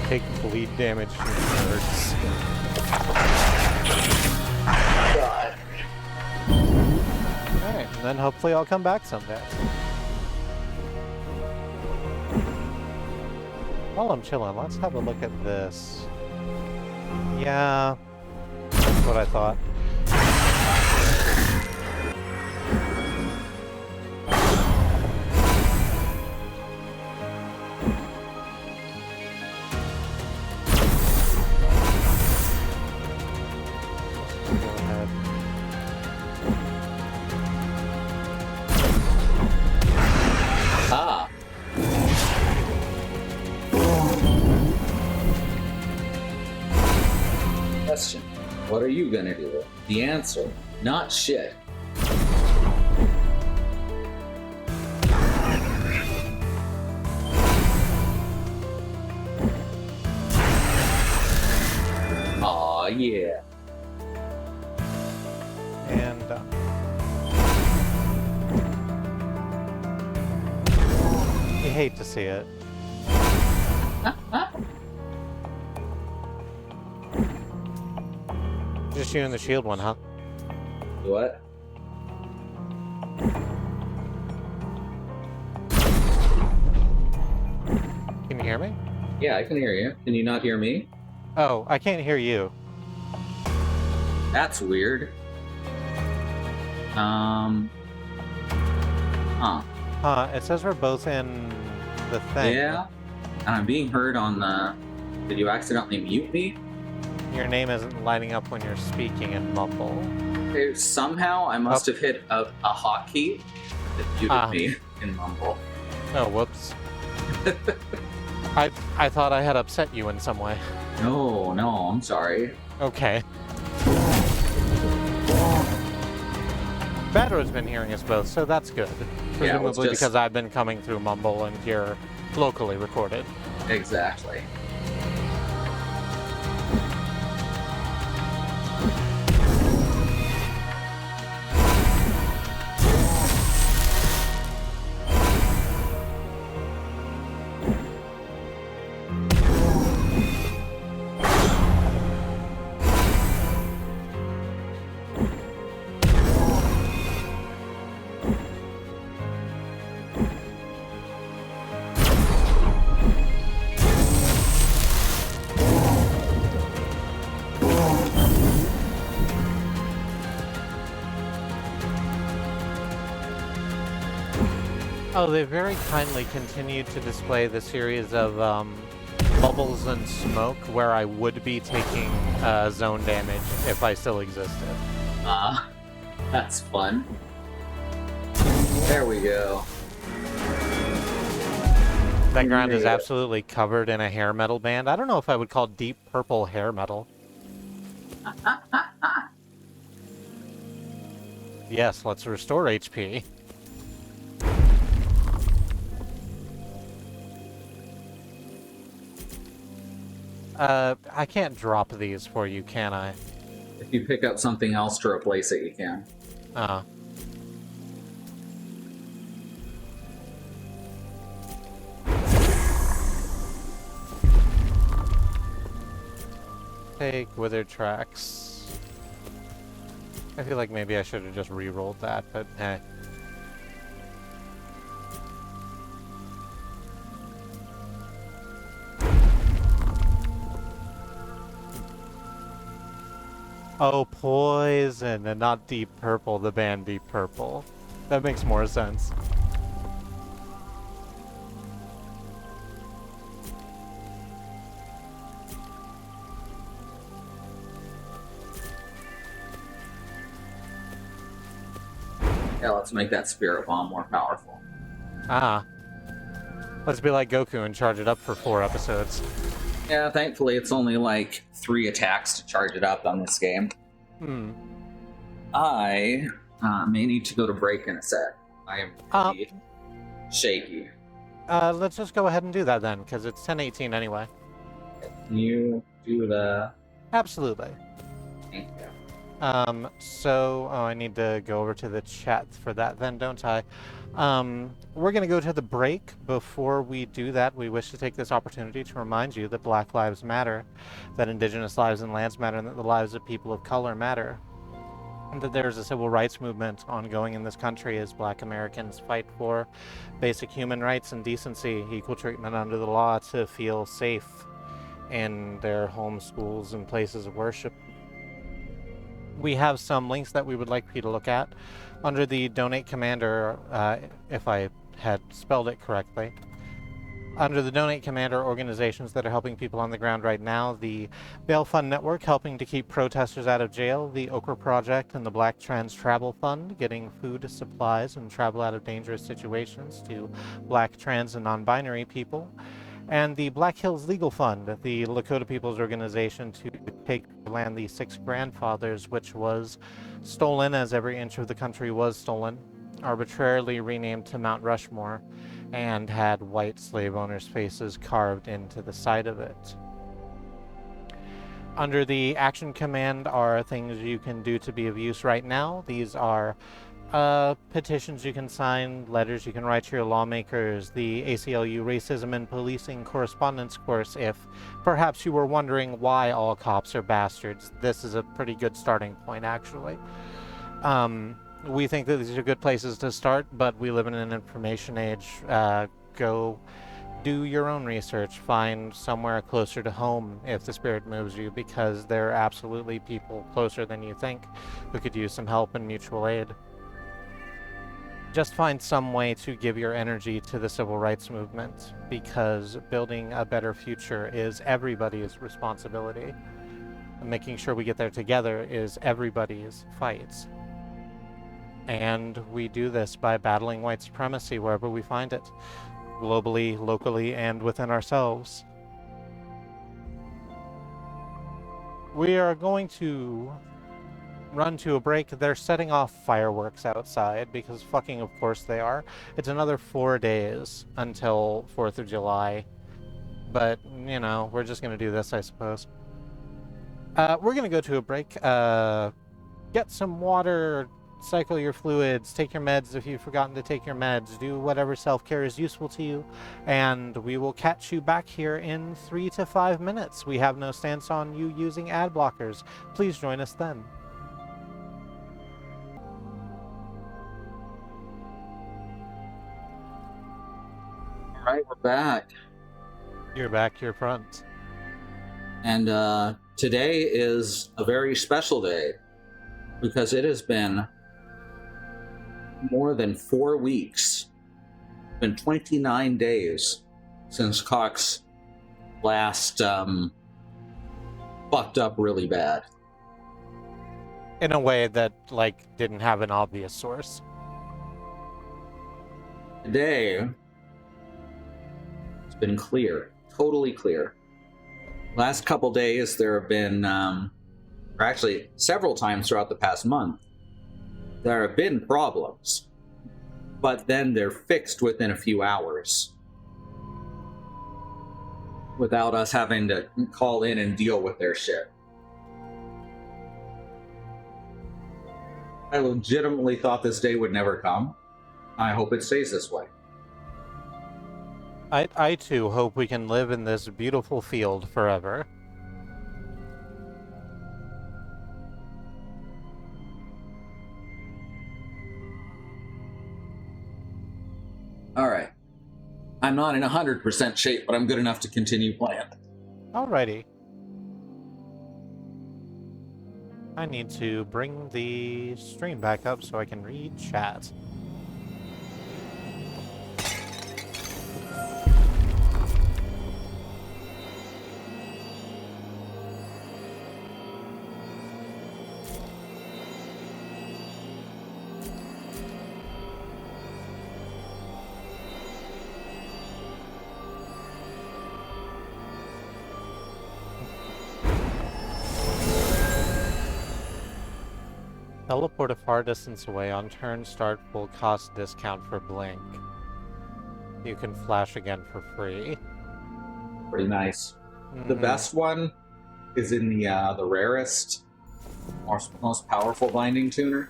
Take bleed damage from birds. God. Alright, and then hopefully I'll come back someday. While I'm chilling, let's have a look at this. Yeah, that's what I thought. Go ahead. Ah. Question. What are you gonna do? The answer, not shit. Aw, yeah. And you hate to see it. Just you and the shield one, huh? What? Can you hear me? Yeah, I can hear you. Can you not hear me? Oh, I can't hear you. That's weird. Huh. It says we're both in the thing. Yeah. And I'm being heard on the... Did you accidentally mute me? Your name isn't lining up when you're speaking in Mumble. Okay, somehow I must have hit a hotkey that muted me in Mumble. Oh, whoops. I thought I had upset you in some way. No, I'm sorry. Okay. Badro's been hearing us both, so that's good. Yeah, Presumably because I've been coming through Mumble and you're locally recorded. Exactly. Oh, they very kindly continued to display the series of bubbles and smoke where I would be taking zone damage if I still existed. That's fun. There we go. That ground is Yeah. absolutely covered in a hair metal band. I don't know if I would call deep purple hair metal. Yes, let's restore HP. I can't drop these for you, can I? If you pick up something else to replace it, you can. Take withered tracks. I feel like maybe I should have just re-rolled that, but hey. Oh, poison and not deep purple, the band deep purple. That makes more sense. Yeah, let's make that spirit bomb more powerful. Ah. Let's be like Goku and charge it up for 4 episodes. Yeah, thankfully it's only like 3 attacks to charge it up on this game. I may need to go to break in a sec. I am pretty shaky. Let's just go ahead and do that then, because it's 10:18 anyway. Can you do the... Absolutely. Thank you. I need to go over to the chat for that then, don't I? We're going to go to the break. Before we do that, we wish to take this opportunity to remind you that Black Lives Matter, that Indigenous lives and lands matter, and that the lives of people of color matter. And that there's a civil rights movement ongoing in this country as Black Americans fight for basic human rights and decency, equal treatment under the law, to feel safe in their home, schools, and places of worship. We have some links that we would like for you to look at under the Donate Commander, if I had spelled it correctly. Under the Donate Commander organizations that are helping people on the ground right now, the Bail Fund Network helping to keep protesters out of jail, the Okra Project and the Black Trans Travel Fund getting food, supplies, and travel out of dangerous situations to Black, trans, and non-binary people, and the Black Hills Legal Fund, the Lakota People's Organization to take land the 6 grandfathers, which was stolen, as every inch of the country was stolen, arbitrarily renamed to Mount Rushmore, and had white slave owners' faces carved into the side of it. Under the Action Command are things you can do to be of use right now. These are petitions you can sign, letters you can write to your lawmakers, the ACLU Racism and Policing Correspondence course. If perhaps you were wondering why all cops are bastards, this is a pretty good starting point, actually. We think that these are good places to start, but we live in an information age. Go do your own research. Find somewhere closer to home if the spirit moves you, because there are absolutely people closer than you think who could use some help and mutual aid. Just find some way to give your energy to the civil rights movement, because building a better future is everybody's responsibility. And making sure we get there together is everybody's fight. And we do this by battling white supremacy wherever we find it, globally, locally, and within ourselves. We are going to run to a break. They're setting off fireworks outside, because fucking of course they are. It's another 4 days until 4th of July. But, you know, we're just going to do this, I suppose. We're going to go to a break, get some water, cycle your fluids, take your meds if you've forgotten to take your meds, do whatever self-care is useful to you, and we will catch you back here in 3 to 5 minutes. We have no stance on you using ad blockers. Please join us then. All right, we're back. You're back, you're front. And today is a very special day, because it has been more than 4 weeks. It's been 29 days since Cox last fucked up really bad. In a way that, like, didn't have an obvious source. Today, it's been clear, totally clear. Last couple days, there have been, or actually several times throughout the past month, there have been problems, but then they're fixed within a few hours without us having to call in and deal with their shit. I legitimately thought this day would never come. I hope it stays this way. I too hope we can live in this beautiful field forever. All right. I'm not in 100% shape, but I'm good enough to continue playing. Alrighty. I need to bring the stream back up so I can read chat. Teleport a far distance away. On turn start will cost discount for blink. You can flash again for free. Pretty nice. The Mhm. best one is in the rarest, most powerful binding tuner,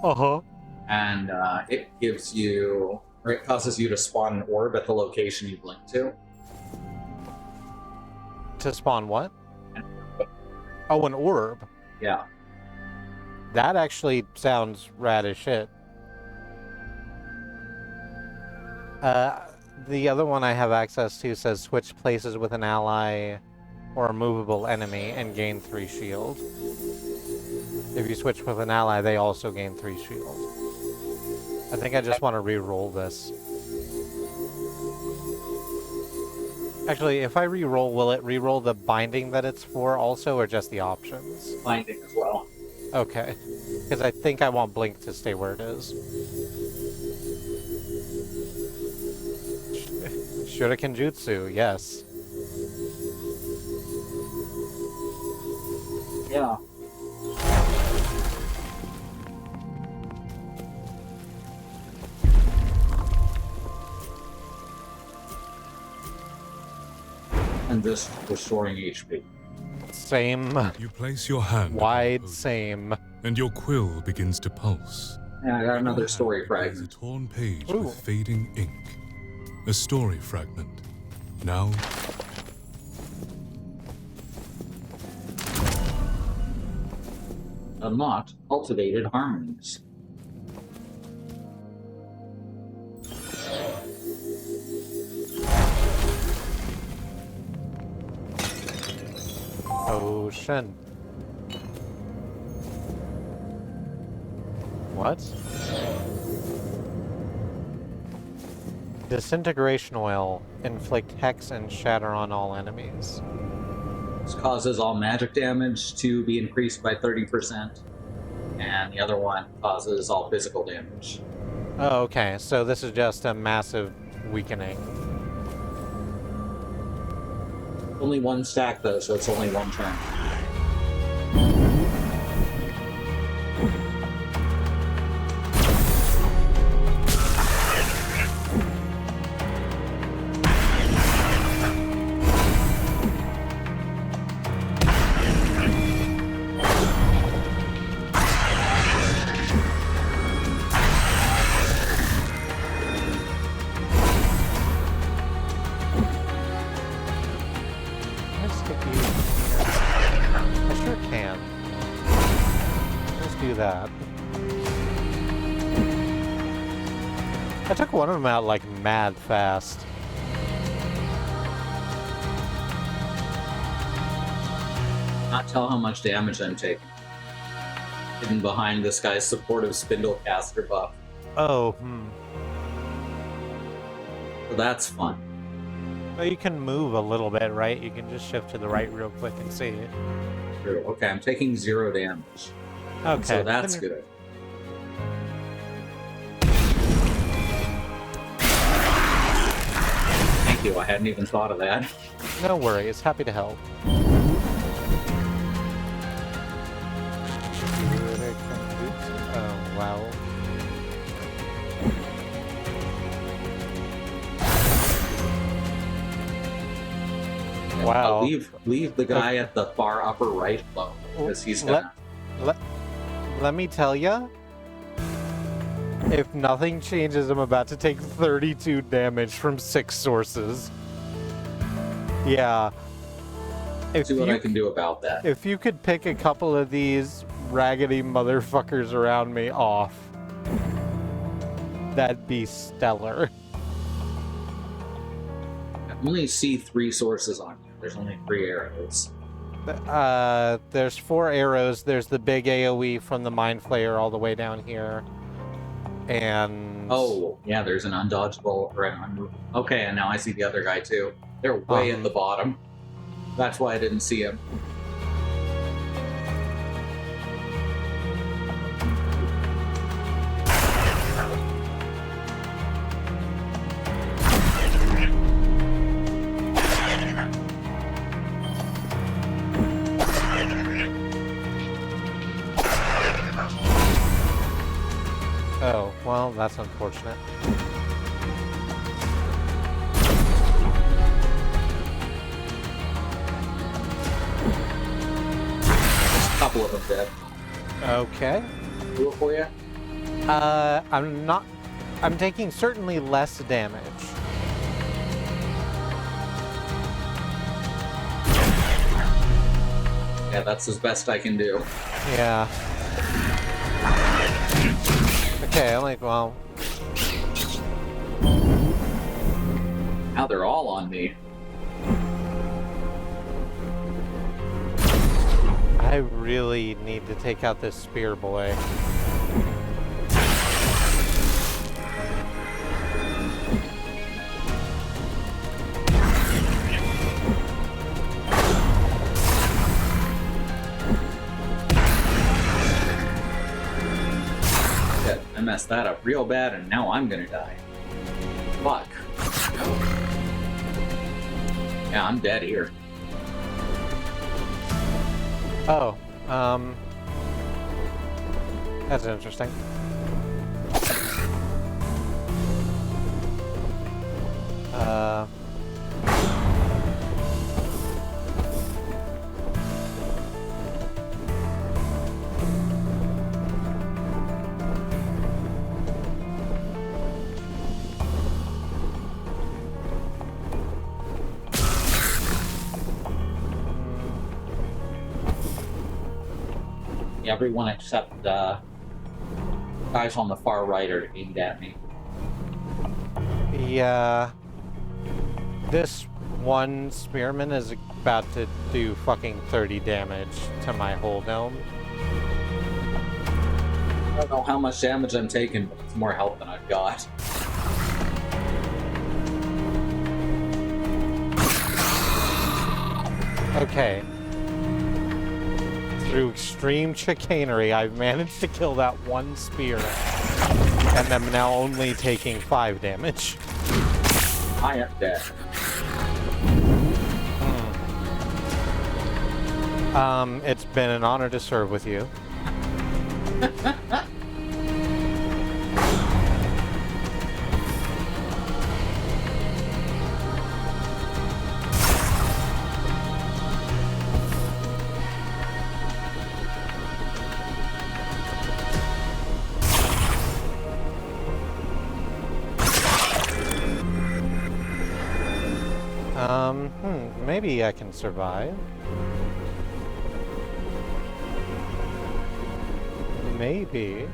Uh-huh. and it gives you, or it causes you to spawn an orb at the location you blink to. To spawn what? Oh, an orb. Yeah. That actually sounds rad as shit. The other one I have access to says switch places with an ally or a movable enemy and gain 3 shield. If you switch with an ally, they also gain 3 shield. I think I just want to re-roll this. Actually, if I re-roll, will it re-roll the binding that it's for also, or just the options? Binding as well. Okay. Because I think I want Blink to stay where it is. Shuriken Jutsu, yes. Yeah. And just restoring HP. Same. You place your hand upon Wide, the same. podium, and your quill begins to pulse. Yeah, I got another story There's a fragment. torn page Ooh. with fading ink. A story fragment. Now, Unlocked cultivated harmonies. Ocean. What? Disintegration oil. Inflict hex and shatter on all enemies. This causes all magic damage to be increased by 30%, and the other one causes all physical damage. Oh, okay. So this is just a massive weakening. Only one stack though, so it's only one turn. Can I stick you here? I sure can. Let's do that. I took one of them out like mad fast. Not tell how much damage I'm taking. Hidden behind this guy's supportive spindle caster buff. Oh, So that's fun. Well, you can move a little bit, right? You can just shift to the right real quick and see it. True. Okay, I'm taking 0 damage. Okay. So that's then- good. Thank you, I hadn't even thought of that. No worries. Happy to help. Oh, wow. Wow. Leave the guy at the far upper right low, because he's gonna... Let me tell ya, if nothing changes, I'm about to take 32 damage from 6 sources. Yeah. If see what you, I can do about that. if you could pick a couple of these raggedy motherfuckers around me off, that'd be stellar. I only see 3 sources on you. There's only 3 arrows. There's 4 arrows. There's the big AoE from the Mind Flayer all the way down here. And... Oh, yeah, there's an undodgeable or an unmovable. Okay, and now I see the other guy too. They're way at the bottom. That's why I didn't see him. well, that's unfortunate. There's a couple of them dead. Okay. Do it for you? I'm taking certainly less damage. Yeah, that's as best I can do. Yeah. Okay, well... Now they're all on me. I really need to take out this spear boy. Shit, I messed that up real bad and now I'm gonna die. Fuck. Yeah, I'm dead here. Oh, that's interesting. Everyone except guys on the far right are aimed at me. Yeah. This one spearman is about to do fucking 30 damage to my whole dome. I don't know how much damage I'm taking, but it's more health than I've got. Okay. Through extreme chicanery, I've managed to kill that one spear. And I'm now only taking 5 damage. I am dead. It's been an honor to serve with you. Maybe I can survive. Maybe.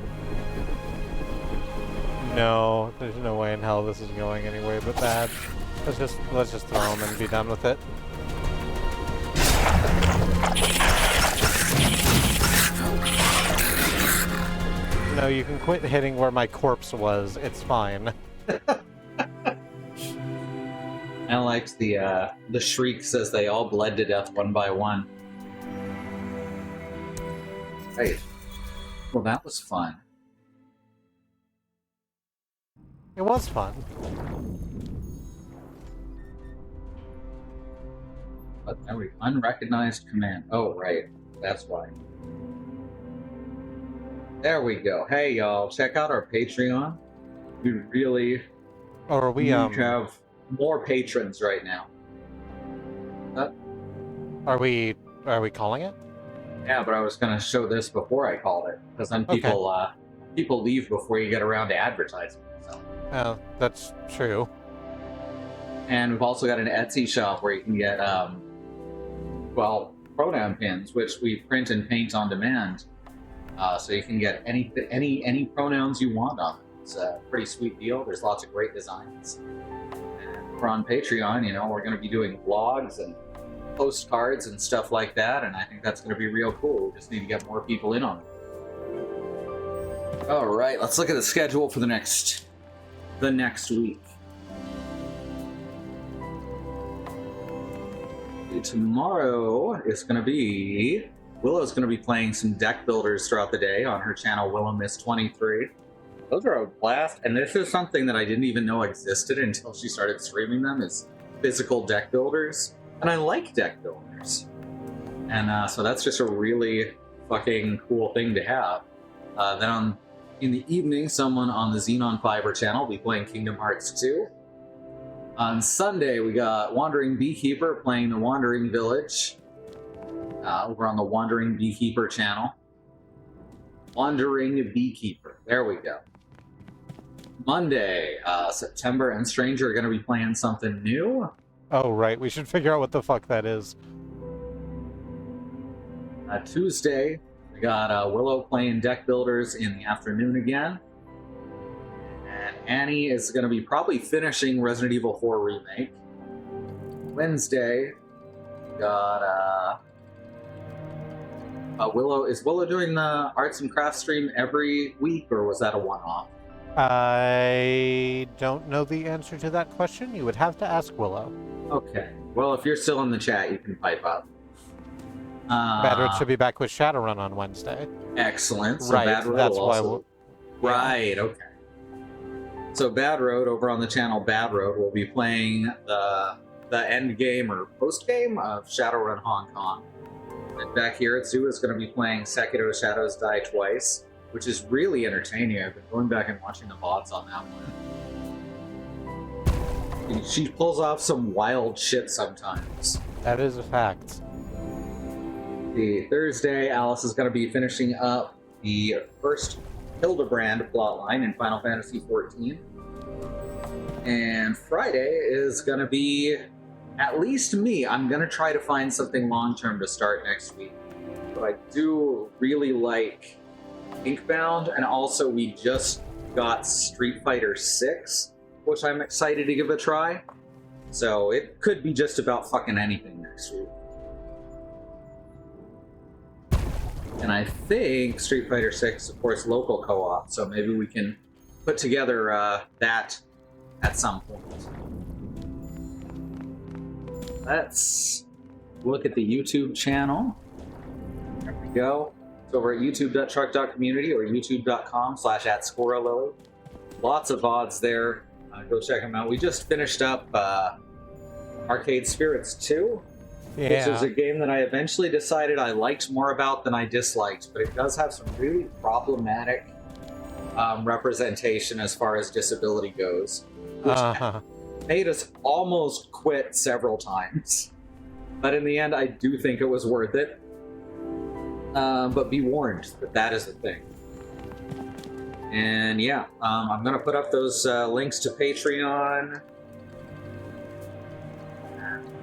No, there's no way in hell this is going anywhere but bad. Let's just throw him and be done with it. No, you can quit hitting where my corpse was. It's fine. I liked the shrieks as they all bled to death one by one. Right. Well, that was fun. It was fun. But there we unrecognized command. Oh, right. That's why. There we go. Hey, y'all. Check out our Patreon. We really Or are we have more patrons right now. Are we calling it? Yeah, but I was going to show this before I called it, because then people people leave before you get around to advertising. So. Oh, that's true. And we've also got an Etsy shop where you can get, pronoun pins, which we print and paint on demand. So you can get any pronouns you want on it. It's a pretty sweet deal. There's lots of great designs. And we're on Patreon, we're going to be doing vlogs and postcards and stuff like that, and I think that's going to be real cool. We just need to get more people in on it. All right, let's look at the schedule for the next week. Tomorrow is going to be Willow's going to be playing some deck builders throughout the day on her channel Willow Miss 23. Those are a blast, and this is something that I didn't even know existed until she started streaming them, is physical deck builders. And I like deck builders. And so that's just a really fucking cool thing to have. Then on In the evening, someone on the Xenon Fiber channel will be playing Kingdom Hearts 2. On Sunday, we got Wandering Beekeeper playing the Wandering Village over on the Wandering Beekeeper channel. Wandering Beekeeper. There we go. Monday, September and Stranger are going to be playing something new. Oh, right. We should figure out what the fuck that is. Tuesday, we got Willow playing Deck Builders in the afternoon again. And Annie is going to be probably finishing Resident Evil 4 Remake. Wednesday, we got Willow. Is Willow doing the arts and crafts stream every week, or was that a one-off? I don't know the answer to that question. You would have to ask Willow. Okay. Well, if you're still in the chat, you can pipe up. Bad Road should be back with Shadowrun on Wednesday. Excellent. So Right, Bad Road that's will why also... Right, okay. So Bad Road, over on the channel Bad Road, will be playing the end game or post game of Shadowrun Hong Kong. And back here at Zoo is going to be playing Sekiro Shadows Die Twice, which is really entertaining. I've been going back and watching the VODs on that one. She pulls off some wild shit sometimes. That is a fact. The Thursday, Alice is going to be finishing up the first Hildebrand plotline in Final Fantasy XIV. And Friday is going to be, at least me, I'm going to try to find something long-term to start next week. But I do really like Inkbound, and also we just got Street Fighter 6, which I'm excited to give a try. So it could be just about fucking anything next week. And I think Street Fighter 6 supports local co-op, so maybe we can put together that at some point. Let's look at the YouTube channel. There we go. It's over at youtube.truck.community or youtube.com/@ScoraLily. Lots of VODs there. Go check them out. We just finished up Arcade Spirits 2. Yeah. Which is a game that I eventually decided I liked more about than I disliked, but it does have some really problematic representation as far as disability goes, which made us almost quit several times. But in the end, I do think it was worth it. But be warned that that is the thing. And yeah, I'm going to put up those links to Patreon,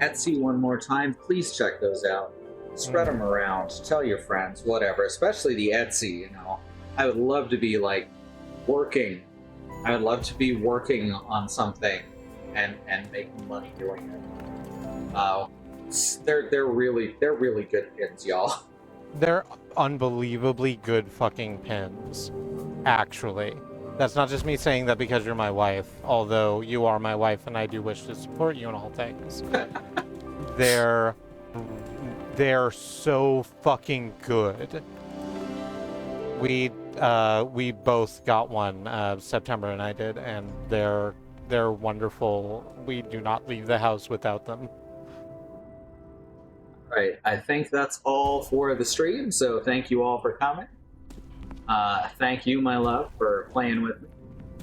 Etsy one more time. Please check those out. Spread them around. Tell your friends, whatever. Especially the Etsy, you know. I would love to be like working. I would love to be working on something and making money doing it. They're really good pins, y'all. They're unbelievably good fucking pins. Actually. That's not just me saying that because you're my wife, although you are my wife and I do wish to support you in all things. They're so fucking good. We both got one, September and I did, and they're wonderful. We do not leave the house without them. Right, I think that's all for the stream, so thank you all for coming. Thank you, my love, for playing with me.